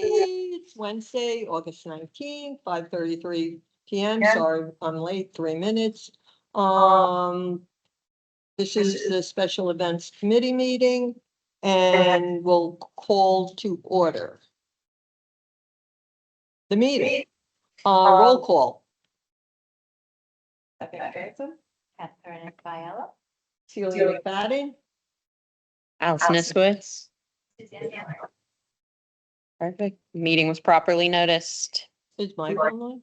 It's Wednesday, August 19th, 5:33 PM. Sorry, I'm late, 3 minutes. This is the Special Events Committee meeting and we'll call to order the meeting. Roll call. Catherine Biella. Celia McFadden. Allison Iskowitz. Perfect. Meeting was properly noticed. Is Mike online?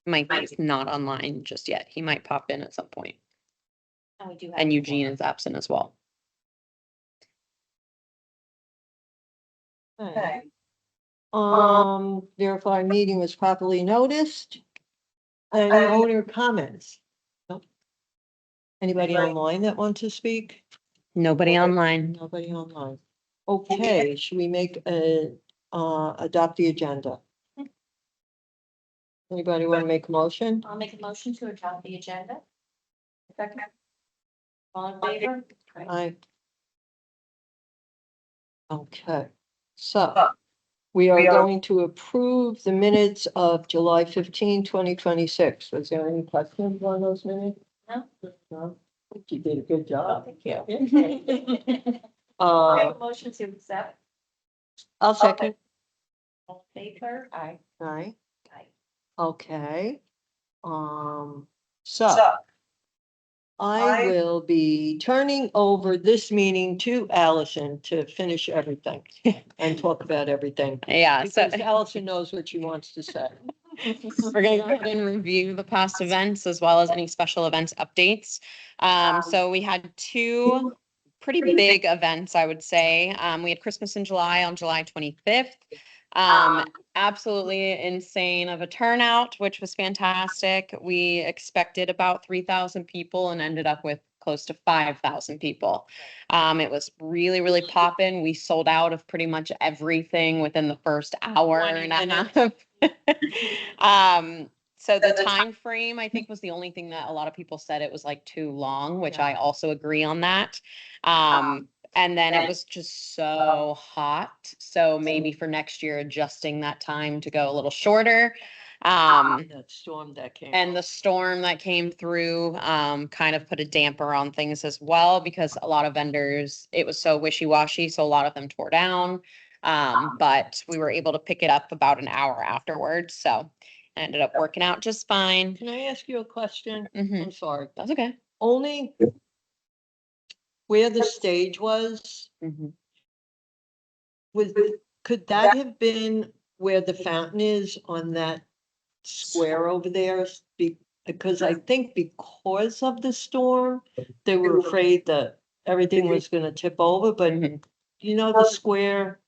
Mike is not online just yet. He might pop in at some point. And we do have. And Eugene is absent as well. Okay. Verify meeting was properly noticed. Any owner comments? Nope. Anybody online that wants to speak? Nobody online. Nobody online. Okay, should we make adopt the agenda? Anybody want to make a motion? I'll make a motion to adopt the agenda. Second. All in favor? Aye. Okay, so we are going to approve the minutes of July 15, 2026. Was there any questions on those minutes? No. No? I think you did a good job. Thank you. Make Uh, a motion to accept. I'll second. All in favor? Aye. Aye. Aye. Okay. So I will be turning over this meeting to Allison to finish everything and talk about everything. Yeah, so Because Allison knows what she wants to say. we're gonna go ahead and review the past events as well as any special events updates. So we had two pretty big events, I would say. We had Christmas in July on July 25th. Absolutely insane of a turnout, which was fantastic. We expected about 3,000 people and ended up with close to 5,000 people. It was really, really popping. We sold out of pretty much everything within the first hour 20 and a half. So the time frame, I think, was the only thing that a lot of people said it was like too long, which Yeah. I also agree on that. And then it was just so hot. So maybe for next year, adjusting that time to go a little shorter. That storm that came. And the storm that came through kind of put a damper on things as well, because a lot of vendors, it was so wishy-washy, so a lot of them tore down. But we were able to pick it up about an hour afterwards, so it ended up working out just fine. Can I ask you a question? Mhm. I'm sorry. That's okay. Only where the stage was, Mhm. could that have been where the fountain is on that square over there? Because I think because of the storm, they were afraid that everything was gonna tip over, but Mhm. you know the square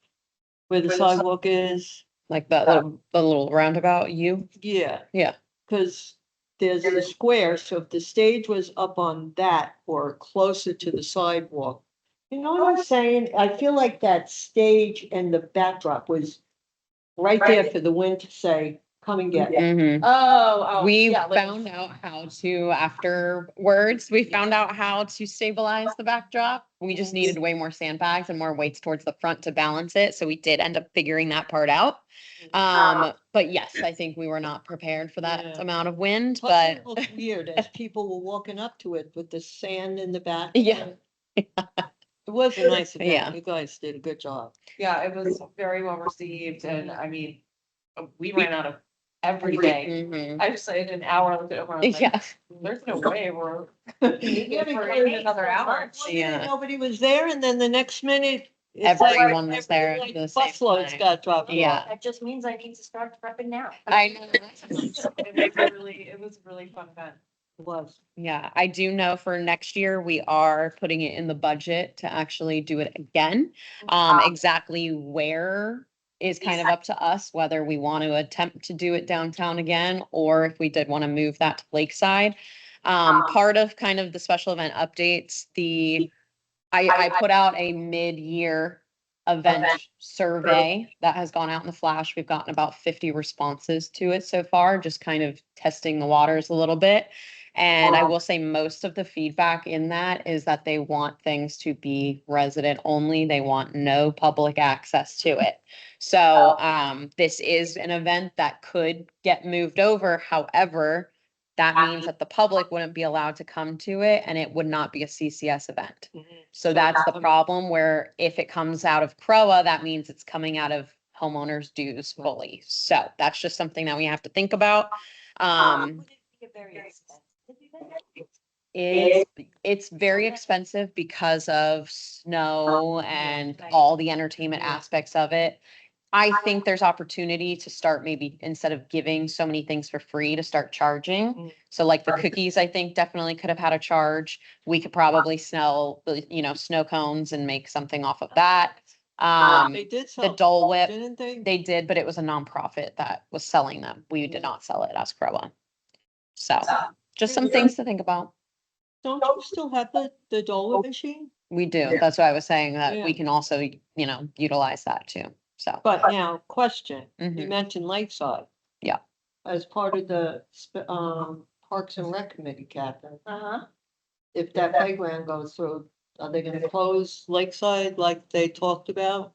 where the sidewalk is? Like that the little roundabout U. Yeah. Yeah. Cause there's the square, so if the stage was up on that or closer to the sidewalk. You know what I'm saying? I feel like that stage and the backdrop was right there for the wind to say, come and get it. Mhm. Oh. We yeah, like- found out how to, afterwards, we found out how to stabilize the backdrop. We just needed way more sandbags and more weights towards the front to balance it. So we did end up figuring that part out. But yes, I think we were not prepared for that Yeah. amount of wind, Plus but it looked weird as people were walking up to it with the sand in the back. Yeah. It was a nice event. Yeah. You guys did a good job. Yeah, it was very well received and I mean, we ran out of every day. Mhm. I just said an hour, I looked at Omar, I was like, Yeah. there's no way we're. Yeah, For because another hour. Yeah. Nobody was there and then the next minute. it's like Everyone was there at like the same busloads time. got dropped off. Yeah. That just means I need to start prepping now. I know. It was a really fun event. It was. Yeah, I do know for next year, we are putting it in the budget to actually do it again. Exactly where is kind of up to us, whether we want to attempt to do it downtown again, or if we did want to move that to Lakeside. Part of kind of the special event updates, I put out a mid-year event survey that has gone out in the flash. We've gotten about 50 responses to it so far, just kind of testing the waters a little bit. And I will say most of the feedback in that is that they want things to be resident only. They want no public access to it. So this is an event that could get moved over. However, that means that the public wouldn't be allowed to come to it and it would not be a CCS event. So that's the problem where if it comes out of CROA, that means it's coming out of homeowners dues fully. So that's just something that we have to think about. Would it be a very expensive event? It's very expensive because of snow and all the entertainment aspects of it. I think there's opportunity to start maybe instead of giving so many things for free to start charging. Mm. So like the cookies, I think definitely could have had a charge. We could probably sell, snow cones and make something off of that. They did The sell, Dole Whip, didn't they? they did, but it was a nonprofit that was selling them. We did not sell it as CROA. So just some things to think about. Don't you still have the Dole Whip machine? We do. That's why I was saying that we Yeah. can also, utilize that too. So. But now, question, you Mhm. mentioned Lakeside. Yeah. As part of the Parks and Rec Committee, Catherine, Uh-huh. if that playground goes through, are they gonna close Lakeside like they talked about?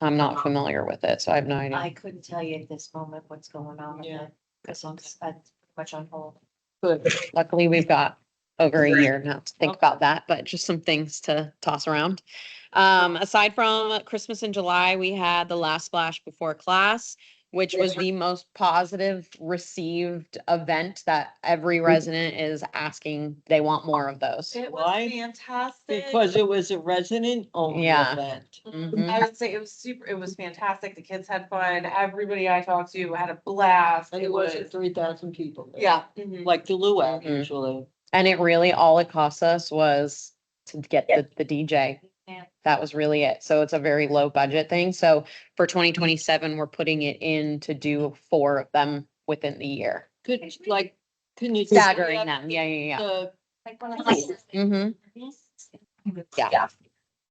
I'm not familiar with it, so I have no I idea. couldn't tell you at this moment what's going on with Yeah. it, because I'm pretty much on hold. Good. Luckily, we've got over a year now to think Okay. about that, but just some things to toss around. Aside from Christmas in July, we had the last splash before class, which was the most positive received event that every resident is asking. They want more of those. It Why? was fantastic. Because it was a resident only Yeah. event. Mhm. I would say it was fantastic. The kids had fun. Everybody I talked to had a blast. And it wasn't 3,000 people there. Yeah. Like the luau Mhm. usually. And it really, all it cost us was to get the DJ. Yeah. That was really it. So it's a very low budget thing. So for 2027, we're putting it in to do 4 of them within the year. Could, like, can you? Staggering them. Yeah, yeah, The Like one of Cool. those. yeah. Yeah.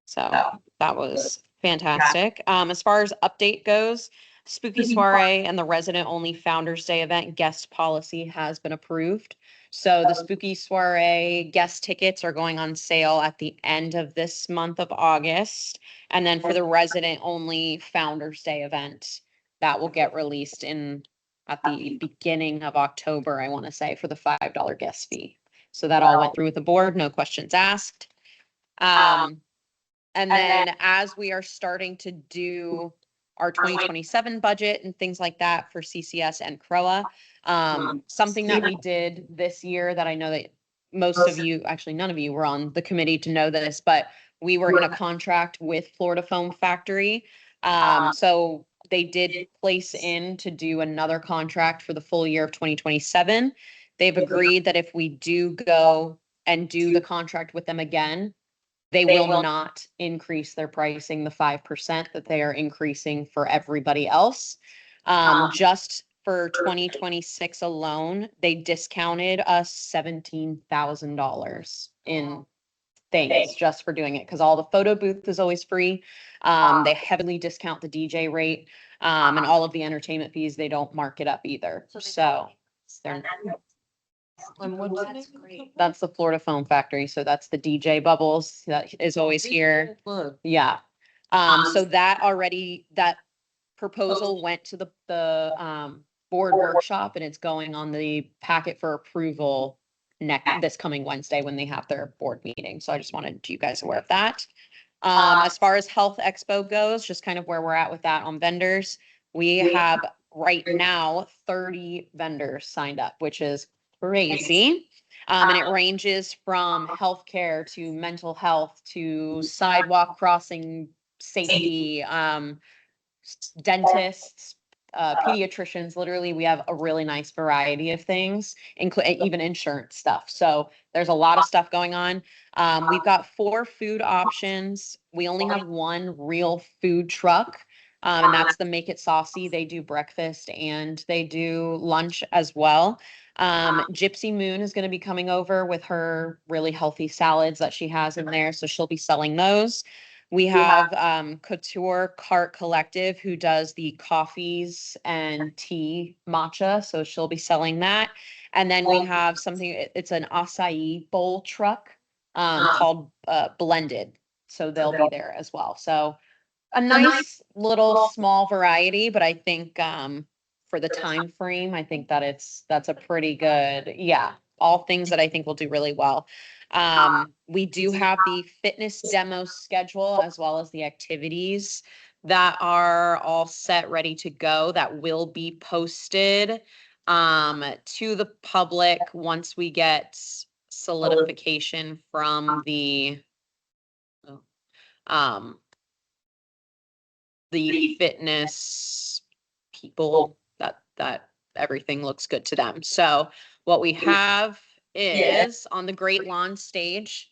So that was fantastic. As far as update goes, Spooky Soiree and the resident only Founder's Day event guest policy has been approved. So the Spooky Soiree guest tickets are going on sale at the end of this month of August. And then for the resident only Founder's Day event, that will get released at the beginning of October, I want to say, for the $5 guest fee. So that all went through with the board, no questions asked. And then as we are starting to do our 2027 budget and things like that for CCS and CROA, something that we did this year that I know that most of you, actually none of you were on the committee to know this, but we were in a contract with Florida Foam Factory. So they did place in to do another contract for the full year of 2027. They've agreed that if we do go and do the contract with them again, they will not increase their pricing the 5% that they are increasing for everybody else. Just for 2026 alone, they discounted us $17,000 in things just for doing it because all the photo booth is always free. They heavily discount the DJ rate, and all of the entertainment fees. They don't mark it up either. So they're And what's the That's name of the great. company? that's the Florida Foam Factory. So that's the DJ Bubbles that is always here. Look, Yeah. So that proposal went to the board workshop and it's going on the packet for approval this coming Wednesday when they have their board meeting. So I just wanted you guys aware of that. As far as Health Expo goes, just kind of where we're at with that on vendors, we have right now 30 vendors signed up, which is crazy. And it ranges from healthcare to mental health to sidewalk crossing safety, dentists, pediatricians. Literally, we have a really nice variety of things, including even insurance stuff. So there's a lot of stuff going on. We've got 4 food options. We only have 1 real food truck. And that's the Make It Saucy. They do breakfast and they do lunch as well. Gypsy Moon is going to be coming over with her really healthy salads that she has in there. So she'll be selling those. We have Couture Cart Collective who does the coffees and tea matcha, so she'll be selling that. And then we have something, it's an acai bowl truck called Blended, so they'll be there as well. So a nice little small variety, but I think for the time frame, I think that that's a pretty good, yeah, all things that I think will do really well. We do have the fitness demo schedule as well as the activities that are all set, ready to go, that will be posted to the public once we get solidification from um the fitness people that everything looks good to them. So what we have is on the Great Lawn stage,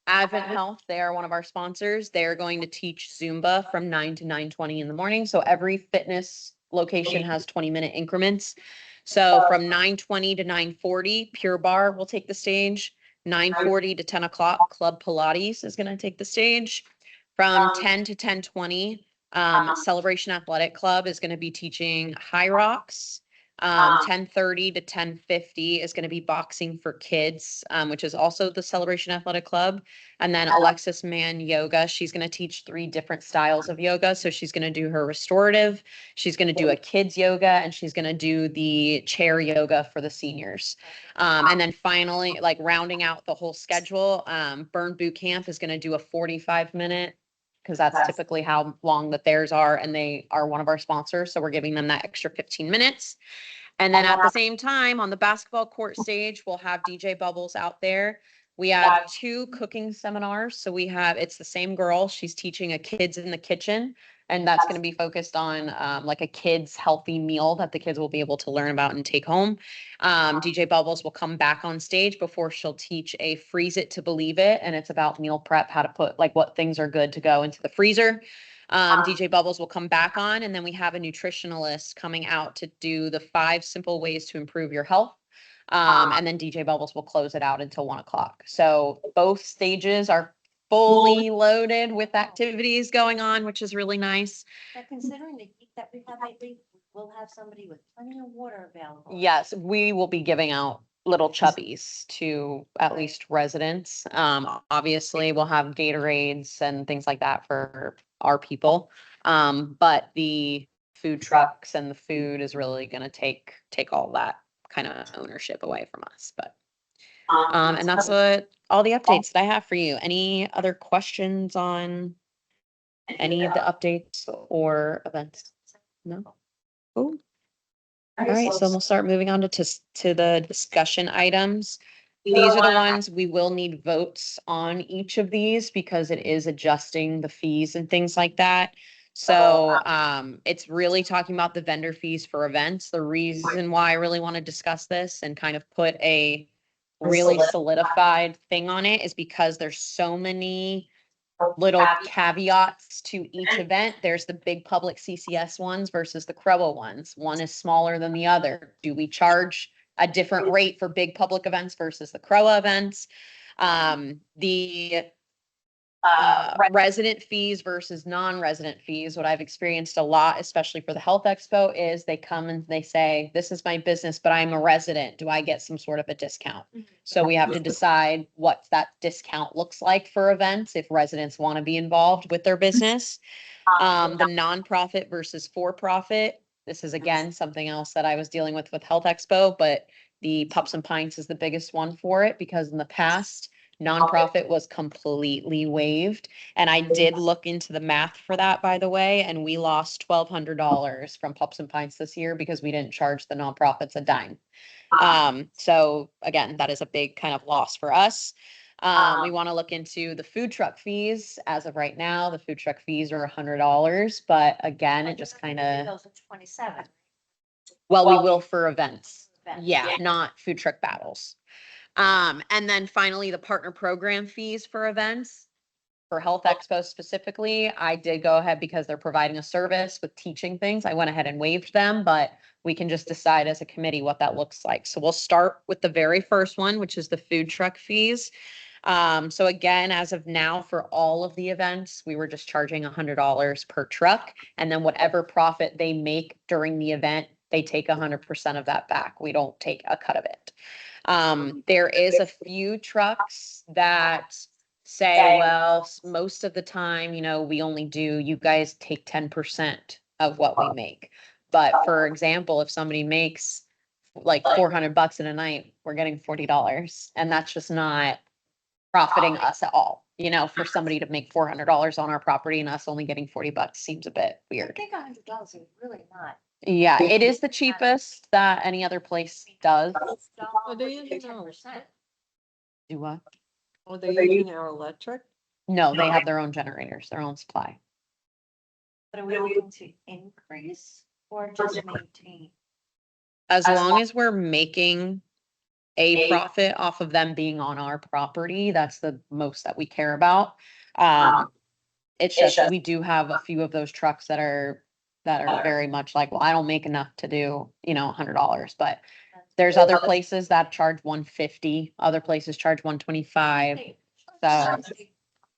Advent Health, they are one of our sponsors. They're going to teach Zumba from 9 to 9:20 in the morning. So every fitness location has 20-minute increments. So from 9:20 to 9:40, Pure Barre will take the stage. 9:40 to 10 o'clock, Club Pilates is going to take the stage. From 10 to 10:20, Celebration Athletic Club is going to be teaching High Rocks. 10:30 to 10:50 is going to be Boxing for Kids, which is also the Celebration Athletic Club. And then Alexis Mann Yoga, she's going to teach 3 different styles of yoga. So she's going to do her restorative, she's going to do a kids yoga, and she's going to do the chair yoga for the seniors. And then finally, like rounding out the whole schedule, Burn Boot Camp is going to do a 45-minute, because that's typically how long that theirs are, and they are one of our sponsors, so we're giving them that extra 15 minutes. And then at the same time, on the basketball court stage, we'll have DJ Bubbles out there. We have 2 cooking seminars. So we have, it's the same girl, she's teaching a kids in the kitchen, and that's going to be focused on like a kids healthy meal that the kids will be able to learn about and take home. DJ Bubbles will come back on stage before she'll teach a Freeze It to Believe It, and it's about meal prep, how to put like what things are good to go into the freezer. DJ Bubbles will come back on, and then we have a nutritionalist coming out to do the 5 simple ways to improve your health. And then DJ Bubbles will close it out until 1 o'clock. So both stages are fully loaded with activities going on, which is really nice. But considering the heat that we have lately, we'll have somebody with plenty of water available. Yes, we will be giving out little chubbies to at least residents. Obviously, we'll have Gatorades and things like that for our people. But the food trucks and the food is really going to take all that kind of ownership away from us. But and that's what all the updates that I have for you. Any other questions on any of the updates or events? No? Oh. All right, so we'll start moving on to the discussion items. These are the ones we will need votes on each of these because it is adjusting the fees and things like that. So it's really talking about the vendor fees for events. The reason why I really want to discuss this and kind of put a really solidified thing on it is because there's so many little caveats to each event. There's the big public CCS ones versus the CROA ones. One is smaller than the other. Do we charge a different rate for big public events versus the CROA events? The resident fees versus non-resident fees. What I've experienced a lot, especially for the Health Expo, is they come and they say, this is my business, but I'm a resident. Do I get some sort of a discount? So we have to decide what that discount looks like for events if residents want to be involved with their business. The nonprofit versus for-profit. This is again something else that I was dealing with Health Expo, but the Pups and Pints is the biggest one for it because in the past, nonprofit was completely waived. And I did look into the math for that, by the way, and we lost $1,200 from Pups and Pints this year because we didn't charge the nonprofits a dime. So again, that is a big kind of loss for us. We want to look into the food truck fees. As of right now, the food truck fees are $100, but again, it just kind of, Those are 27. well, we will for events. Events. Yeah, not food truck battles. And then finally, the partner program fees for events. For Health Expo specifically, I did go ahead because they're providing a service with teaching things. I went ahead and waived them, but we can just decide as a committee what that looks like. So we'll start with the very first one, which is the food truck fees. So again, as of now, for all of the events, we were just charging $100 per truck. And then whatever profit they make during the event, they take 100% of that back. We don't take a cut of it. There is a few trucks that say, well, most of the time, we only do, you guys take 10% of what we make. But for example, if somebody makes like $400 in a night, we're getting $40. And that's just not profiting us at all. For somebody to make $400 on our property and us only getting $40 seems a bit I weird. think $100 is really not. Yeah, it is the cheapest that any other place does. Are they using their, 10%. Do what? are they using our electric? No, they have their own generators, their own supply. But are we looking to increase or just maintain? As long as we're making a profit off of them being on our property, that's the most that we care about. It's just, we do have a few of those trucks that are very much like, well, I don't make enough to do, $100, but there's other places that charge 150, other places charge 125. So,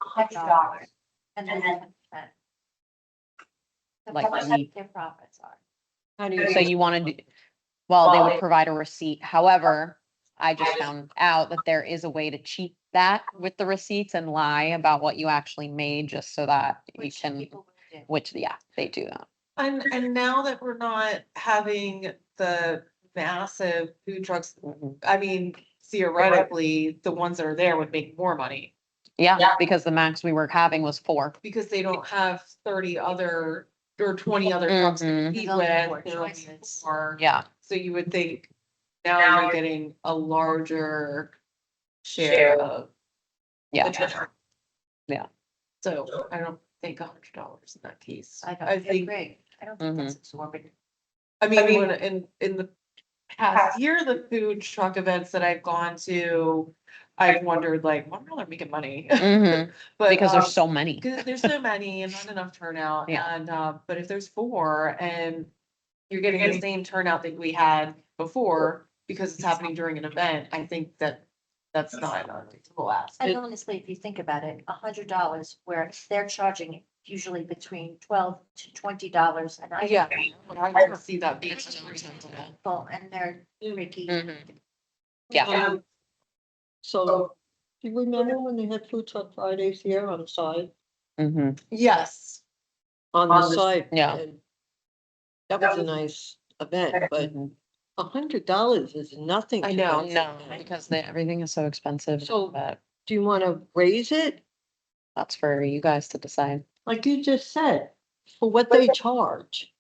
$100 and then 10%. So Like how much we- their profits are. How do you? so you want to do, well, they would provide a receipt. However, I just found out that there is a way to cheat that with the receipts and lie about what you actually made, just so that you Which can, people will do. which, yeah, they do that. And now that we're not having the massive food trucks, Mhm. I mean, theoretically, the ones that are there would make more money. Yeah, because the max we were having was 4. Because they don't have 30 other or 20 other trucks to Mhm. compete There's only with. 4 there only choices. 4. Yeah, So you would think now you're getting a larger share of the yeah, treasure. Yeah. So I don't think $100 in that case. I I don't think, agree. I don't think that's exorbitant. I mean, when in the past year, the food truck events that I've gone to, I've wondered like, wonder how they're making money. Mhm. But because there's so many. because there's so many and not enough turnout. Yeah. And but if there's 4 and you're getting the same turnout that we had before because it's happening during an event, I think that's not an unreasonable ask. And honestly, if you think about it, $100 where they're charging usually between $12 to $20 an item. Yeah, I don't see that being so reasonable. People, and they're tricky. Mhm. Yeah, So, do you remember when they had food truck Fridays here on the side? Mhm. Yes, On the side. Yeah. and That was a nice event, but Mhm. $100 is nothing. I to know. that No, event. because everything is so expensive, So- but Do you wanna raise it? that's for you guys to decide. Like you just said, for what they charge.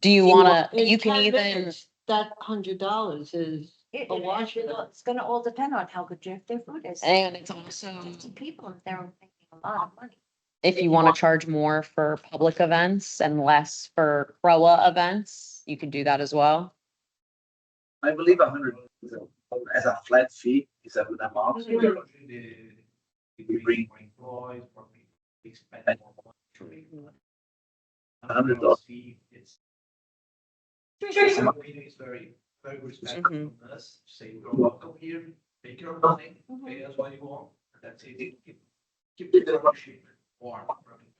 Do you wanna, In you can 10 even, minutes, that $100 is It, a it, wash. it's gonna all depend on how good their food is. and it's also, 50 people, they're making a lot of money. if you wanna charge more for public events and less for CROA events, you can do that as well. I believe 100 is as a flat fee is a good amount. We bring $100. It's very respectful Mhm. from us, say, you're welcome here, take your money, pay us what you want, and that's it. Keep the partnership warm.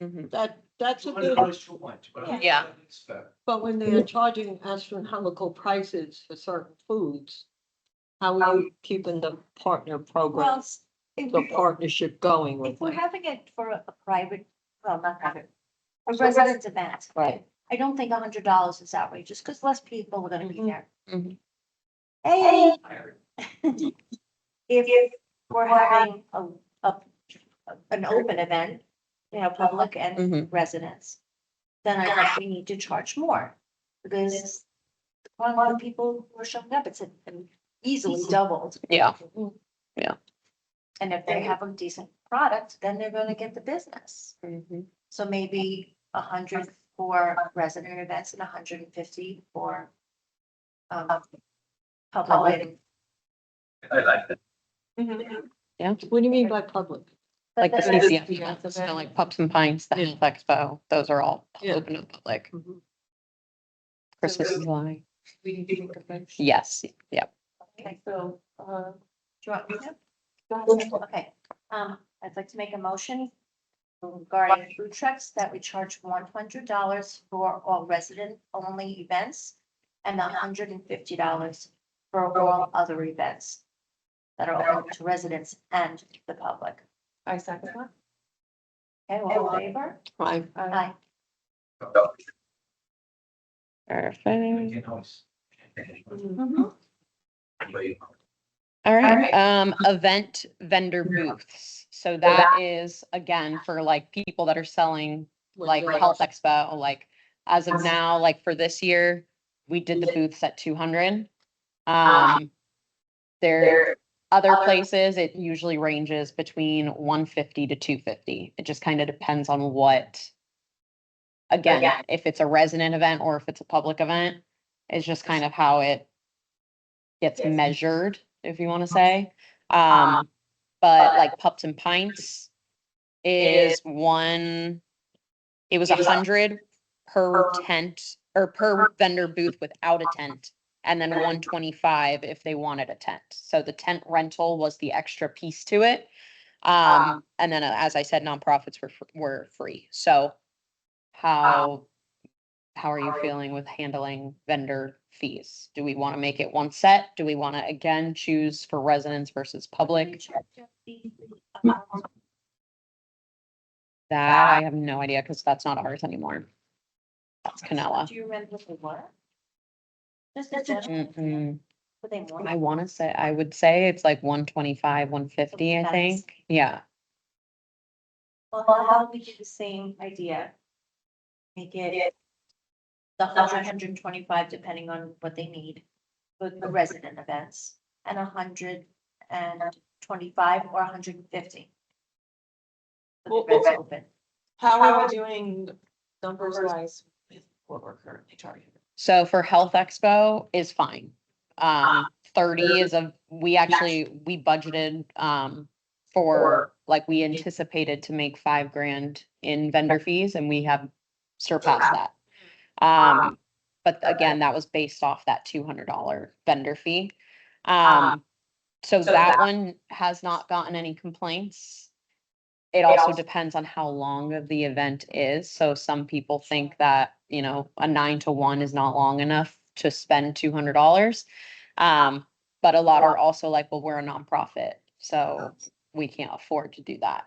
Mhm. That's a good, $100 is too much, but I think Yeah. it's fair. but when they are charging astronomical prices for certain foods, how are you keeping the partner program, Well, if the partnership going with if we're them? having it for a private, well, not private, a residence event. Right. I don't think $100 is outrageous, because less people are gonna be Mhm. there. Mhm. Hey, if we're having an open event, public and Mhm. residents, then I think we need to charge more. Because one of the people who are showing up, it's easily doubled. Yeah, And if they have a decent product, then they're gonna get the business. Mhm. So maybe 100 for resident events and 150 for public. I like that. What do you mean by public? like the But CCF, the events, event. so like Pups and Pints, the Yeah. Health Expo, those are all Yeah. open to public. Mhm. Christmas is July. We need to make a motion. Yes, yep. Okay, so, do you want me to? Okay, I'd like to make a motion regarding food trucks that we charge $100 for all resident-only events and $150 for all other events that are open to residents and the public. I second that. Okay, all in favor? Right. Aye. Perfect. Making noise. All right, event vendor booths. So that is, again, for like people that are selling like Health Expo, like as of now, like for this year, we did the booths at 200. There, other places, it usually ranges between 150 to 250. It just kind of depends on what. Again, if it's a resident event or if it's a public event, it's just kind of how it gets measured, if you want to say. But like Pups and Pints is it was 100 per tent or per vendor booth without a tent. And then 125 if they wanted a tent. So the tent rental was the extra piece to it. And then, as I said, nonprofits were free. So how are you feeling with handling vendor fees? Do we want to make it one set? Do we want to again choose for residents versus public? That I have no idea because that's not ours anymore. That's Canella. Do you remember what they were? Just a general, Mm-mm. what they were? I would say it's like 125, 150, I That's- think. Yeah. Well, how about we do the same idea? Make it the 125, depending on what they need, for the resident events, and 125 or 150. For Well, the events okay. open. How are we doing numbers wise with what we're currently charging? So for Health Expo is fine. 30 is we budgeted, for, like, we anticipated to make 5,000 in vendor fees and we have surpassed that. But again, that was based off that $200 vendor fee. So that one has not gotten any complaints. It also depends on how long of the event is. So some people think that, a 9 to 1 is not long enough to spend $200. But a lot are also like, well, we're a nonprofit, so we can't afford to do that.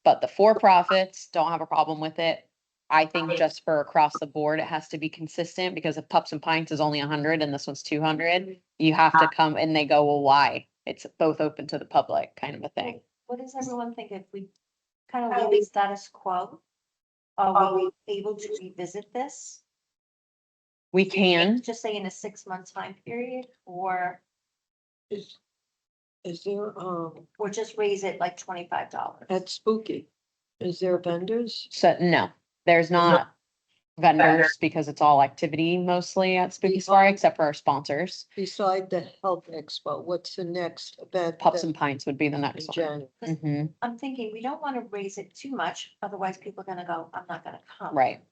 But the for-profits don't have a problem with it. I think just for across the board, it has to be consistent because if Pups and Pints is only 100 and this one's 200, you have to come and they go, well, why? It's both open to the public kind of a thing. What does everyone think if we kind of leave it status quo? Are we able to revisit this? We can, Just say in a 6-month time period, or Is there, just raise it like $25? at Spooky, is there vendors? so no, there's not vendors because it's all activity mostly at Spooky Safari except for our sponsors. Beside the Health Expo, what's the next event? Pups that- and Pints would be the in next one. January? Mhm, I'm thinking we don't want to raise it too much, otherwise people are gonna go, I'm not gonna come. right.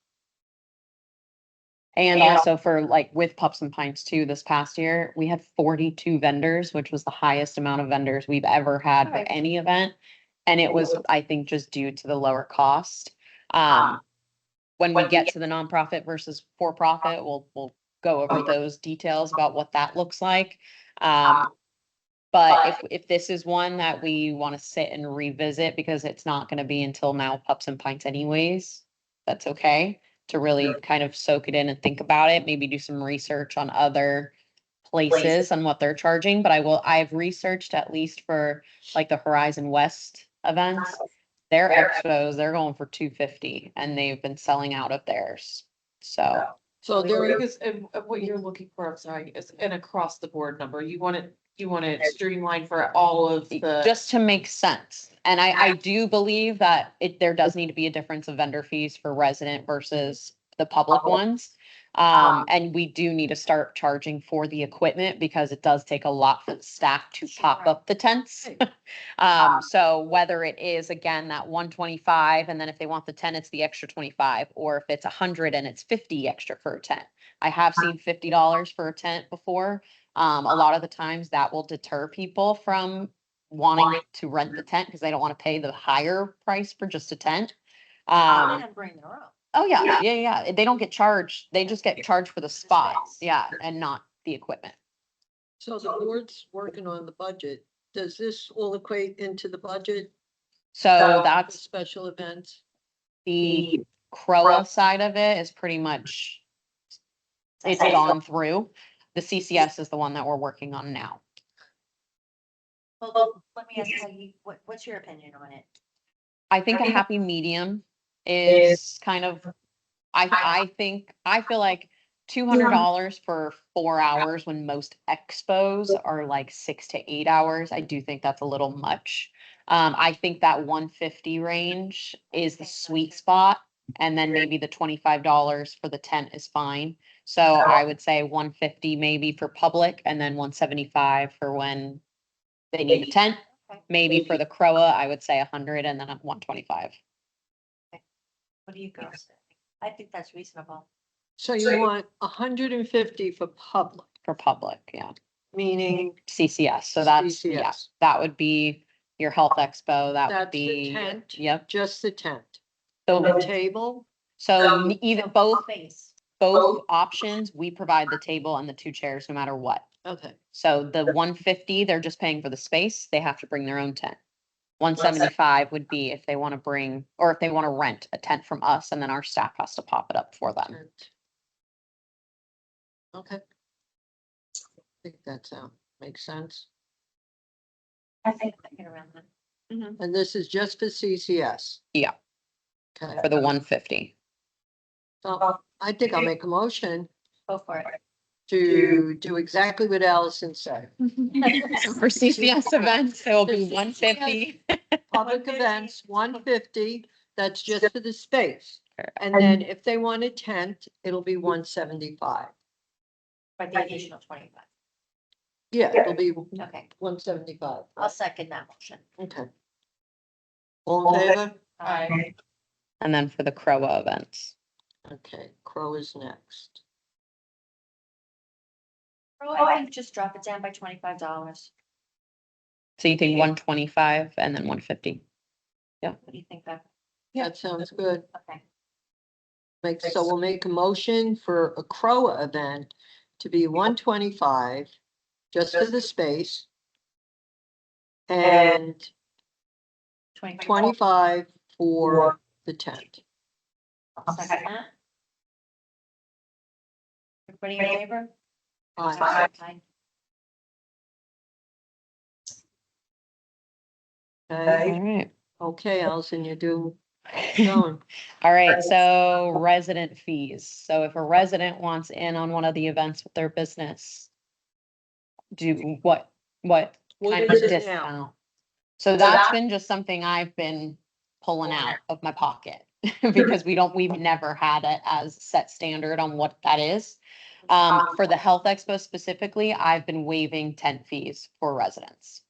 And also for like with Pups and Pints too, this past year, we had 42 vendors, which was the highest amount of vendors we've ever had for Right. any event. And it was, I think, just due to the lower cost. When we get to the nonprofit versus for-profit, we'll go over those details about what that looks like. But if this is one that we want to sit and revisit, because it's not gonna be until now Pups and Pints anyways, that's okay. To really kind of soak it in and think about it, maybe do some research on other places and what they're charging, but I've researched at least for like the Horizon West events. Their expos, they're going for 250 and they've been selling out of theirs. So So there is, Because, and what you're looking for, I'm sorry, is an across the board number. You want it streamlined for all of the. just to make sense. And I do believe that there does need to be a difference of vendor fees for resident versus the public ones. And we do need to start charging for the equipment because it does take a lot for the staff to pop Sure. up the tents. So whether it is again, that 125, and then if they want the tent, it's the extra 25, or if it's 100 and it's 50 extra for a tent. I have seen $50 for a tent before. A lot of the times that will deter people from wanting to rent the tent because they don't want to pay the higher price for just a tent. Plan on bringing their own. Oh, yeah. They don't get charged. They just get charged for the spot. space. Yeah, and not the equipment. So the board's working on the budget. Does this all equate into the budget? So for that's special events? the CROA side of it is pretty much, it's gone through. The CCS is the one that we're working on now. Well, let me ask Peggy, what's your opinion on it? I think a happy medium is kind of, I feel like $200 for 4 hours when most expos are like 6 to 8 hours. I do think that's a little much. I think that 150 range is the sweet spot. And then maybe the $25 for the tent is fine. So I would say 150 maybe for public and then 175 for when they need a tent. Okay. Maybe for the CROA, I would say 100 and then 125 What do you guys think? I think that's reasonable. So you want 150 for public, for public, yeah. meaning CCS, so that's, yeah, CCS. that would be your health expo, that would That's the be, tent? yep. just the tent. The So, table, so either both Space. options, we provide the table and the 2 chairs no matter what. okay, So the 150, they're just paying for the space, they have to bring their own tent. 175 would be if they want to bring, or if they want to rent a tent from us and then our staff has to pop it up for them. tent. Okay. I think that makes sense. I think I can get around that. And this is just for CCS? Yeah. Okay, For the 150. so I think I'll make a motion Go for it. to do exactly what Allison said. For CCS events, it will be 150. Public 150. events, 150, that's just for the space. Correct. And then if they want a tent, it'll be 175. For the additional 25. Yeah, it'll be Okay, 175. I'll second that motion. Okay. All in favor? And then for the CROA events. Okay, Crow is next. I think just drop it down by $25. So you think 125 and then 150? What do you think, Bev? That sounds good. Okay. So we'll make a motion for a Crow event to be 125, just for the space. And 25 for the tent. I'll second that. Everybody in favor? Aye. Aye. Okay, All right. okay, Allison, you're doing, going. All right, so resident fees. So if a resident wants in on one of the events with their business, do what What kind of is it now? discount? So that's been just something I've been pulling out of my pocket because we've never had it as set standard on what that is. For the health expo specifically, I've been waiving tent fees for residents.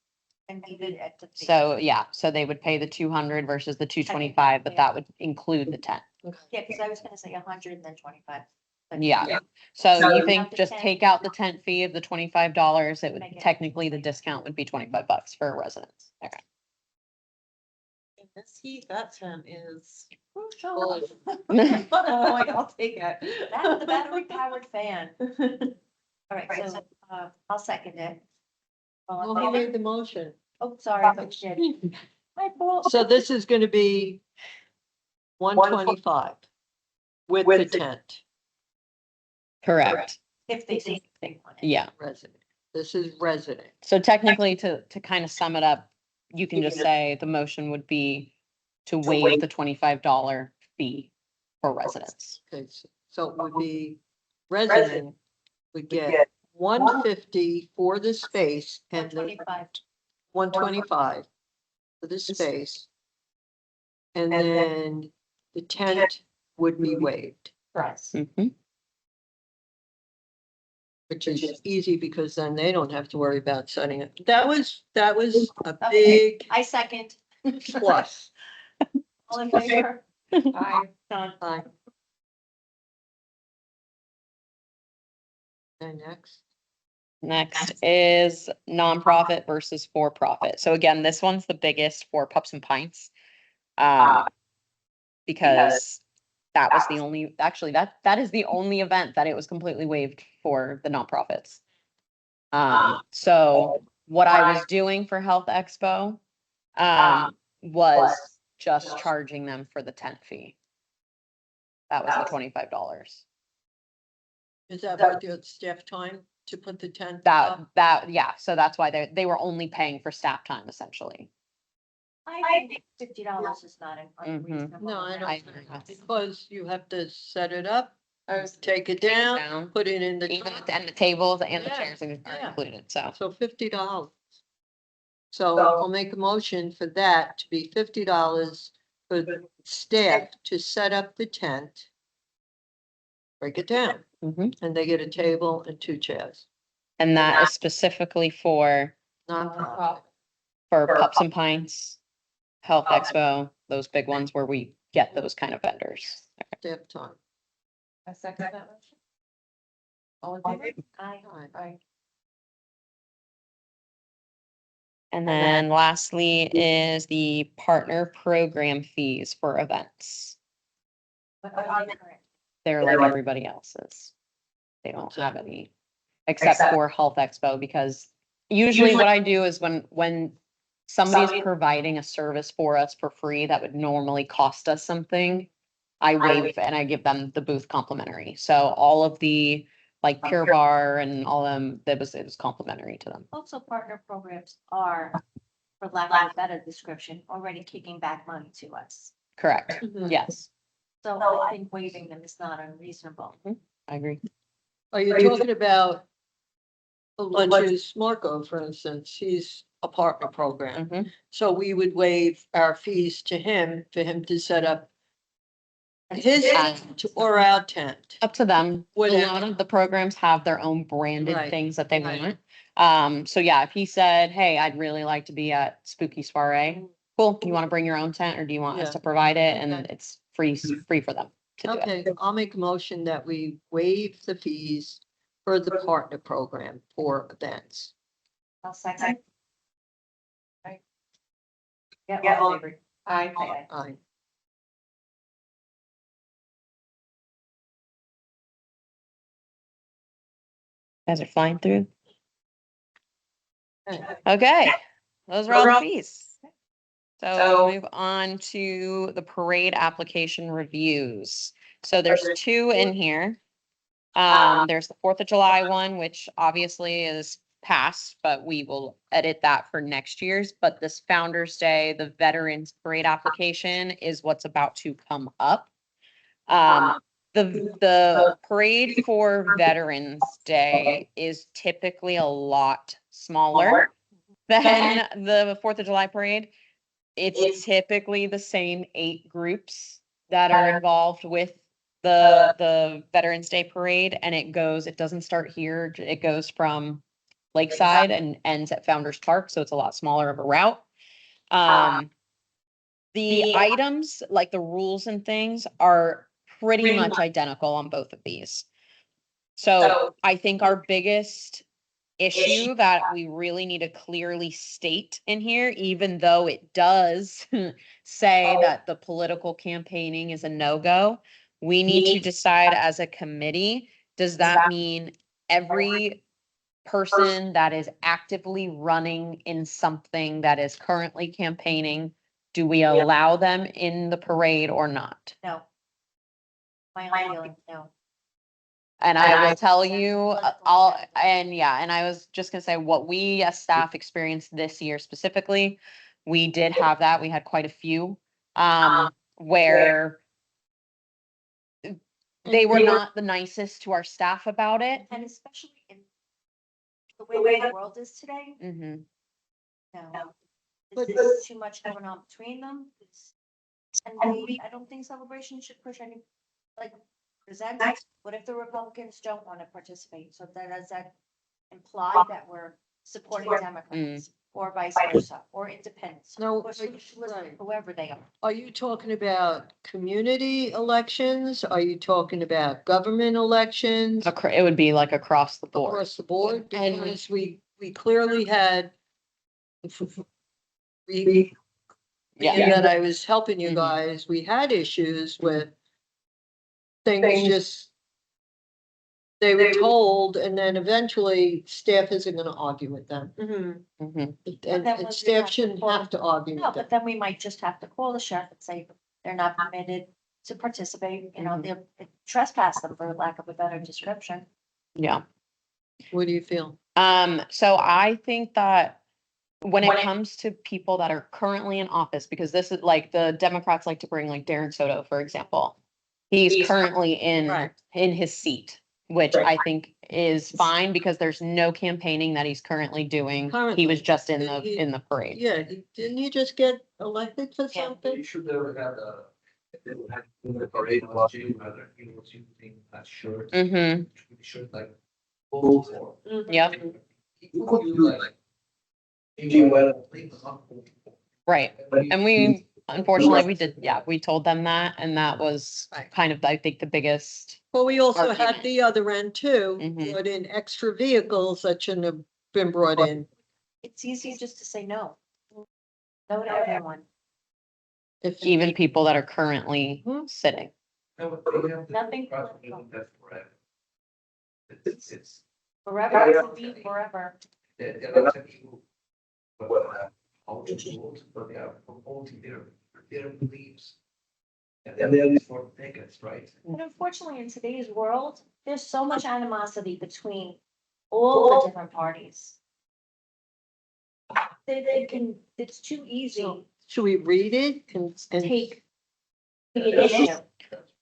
And leave it at the. So, yeah, so they would pay the 200 versus the 225, but that would include the tent. Yeah, because I was gonna say 100 and then 25. but- Yeah. So you Without think the just 10. take out the tent fee of the $25, it would Make it- technically the discount would be $25 for residents. Okay. In this heat, that tent is. Oh. Like, I'll take it. That's the battery powered fan. All right, so, I'll second it. All in Well, who favor? made the motion? Oh, sorry, I thought you did. My fault. So this is gonna be 125 with the tent, Correct. If they see they want it. Yeah. resident. This is resident. So technically, to kind of sum it up, you can just say the motion would be to waive the $25 fee for residents. Okay, so it would be resident would get 150 for the space and the 125. 125 for the space. And then the tent would be waived, Yes. Mhm. which is easy because then they don't have to worry about setting it. That was a Okay. big I second. plus. All in favor? Aye. Done. Aye. And next, Next is nonprofit versus for-profit. So again, this one's the biggest for Pups and Pints. Because that was the only, actually, that is the only event that it was completely waived for the nonprofits. So what I was doing for Health Expo, was just charging them for the tent fee. That was the $25. Is that what your staff time to put the tent up? Yeah, so that's why they were only paying for staff time essentially. I think $50 is not an Mhm. unreasonable. No, I amount. I don't, agree with- because you have to set it up, I was, take it Take it down, down. put it in the. Even truck. and the tables and the Yeah, chairs are yeah. included, so. So $50. So I'll make a motion for that to be $50 for staff to set up the tent. Break it down, Mhm. and they get a table and 2 chairs. And that is specifically for Nonprofit. Pups and Pints, Health Expo, those big ones where we get those kind of vendors. Staff time. I second that motion. All in favor? I, Aye. And then lastly is the partner program fees for events. what are the current? They're like everybody else's. They don't have any, except for Health Expo, because usually what I do is when somebody's providing a service for us for free that would normally cost us something, I waive and I give them the booth complimentary. So all of the like Pure Bar and all of them, it was complimentary to them. Also, partner programs are, for lack of a better description, already kicking back money to us. Correct. Mhm. Yes, So I think waiving them is not unreasonable. I agree. Are you talking about Lunches Marco, for instance? He's a partner program. Mhm. So we would waive our fees to him for him to set up his tent or our tent. Up to them. A Whatever. lot of the programs have their own branded Right, things that they right. want. So yeah, if he said, hey, I'd really like to be at Spooky Soiree, cool, you want to bring your own tent or do you want us Yeah. to provide it? And Okay. it's free for them to do it. Okay, I'll make a motion that we waive the fees for the partner program for events. I'll second. Aye. Yeah, all in favor? Aye. Aye. Aye. Guys are flying through. Okay. Okay, those are all the fees. So we'll move on to the parade application reviews. So there's 2 in here. There's the 4th of July one, which obviously is passed, but we will edit that for next year's. But this Founder's Day, the Veterans Parade application is what's about to come up. The parade for Veterans Day is typically a lot smaller than the 4th of July parade. It's typically the same 8 groups that are involved with the Veterans Day parade, and it doesn't start here, it goes from Lakeside and ends at Founder's Park, so it's a lot smaller of a route. The items, like the rules and things, are pretty much identical on both of these. So I think our biggest issue that we really need to clearly state in here, even though it does say that the political campaigning is a no-go, we need to decide as a committee, does that mean every person that is actively running in something that is currently campaigning, do we allow them in the parade or not? No. My own feeling, no. And I will tell you, and I was just gonna say, what we as staff experienced this year specifically, we did have that, we had quite a few, where they were not the nicest to our staff about it. And especially in the way the world is today, Mhm. no. But- There's too much going on between them. And I don't think Celebration should push any, like, present, what if the Republicans don't want to participate? So does that imply that we're supporting Democrats? or vice versa, or independents, No, or socialist, right. whoever they are. Are you talking about community elections? Are you talking about government elections? It would be like across the board. Across the board? And- Because we clearly had we, Yeah. being that I was helping you Mhm. guys, we had issues with things just they were told, and then eventually staff isn't gonna argue with them. Mhm. Mhm. And then we staff have to shouldn't call- have to argue No, with but them. then we might just have to call the sheriff and say they're not permitted to participate, you know, Mhm. they're trespass them, for lack of a better description. Yeah. What do you feel? So I think that when it comes to people that are currently in office, because this is like the Democrats like to bring like Darren Soto, for example. He's currently Right. in his seat, which I think is fine because there's no campaigning that he's currently doing. He was just in the parade. Yeah, didn't he just get elected for Yeah. something? You should have had They would have the parade a was rather, you know, using that shirt. Mm-hmm. Shirt like. Full for. Yep. You could do like. Jim Weller. Right. And we, unfortunately, we told them that, and that was Right. kind of, I think, the biggest. Well, we also had Argument. the other end too, Mhm. brought in extra vehicles that shouldn't have been brought in. It's easy just to say no. No to everyone. If Even people that are currently Mhm. sitting. Nothing political. That's forever. It's. Forever doesn't mean forever. There are lots of people. How to vote, but they are promoting their beliefs. And they're there for decades, right? And unfortunately, in today's world, there's so much animosity between all the different parties. They can, it's too easy So, should we read it and to take the issue.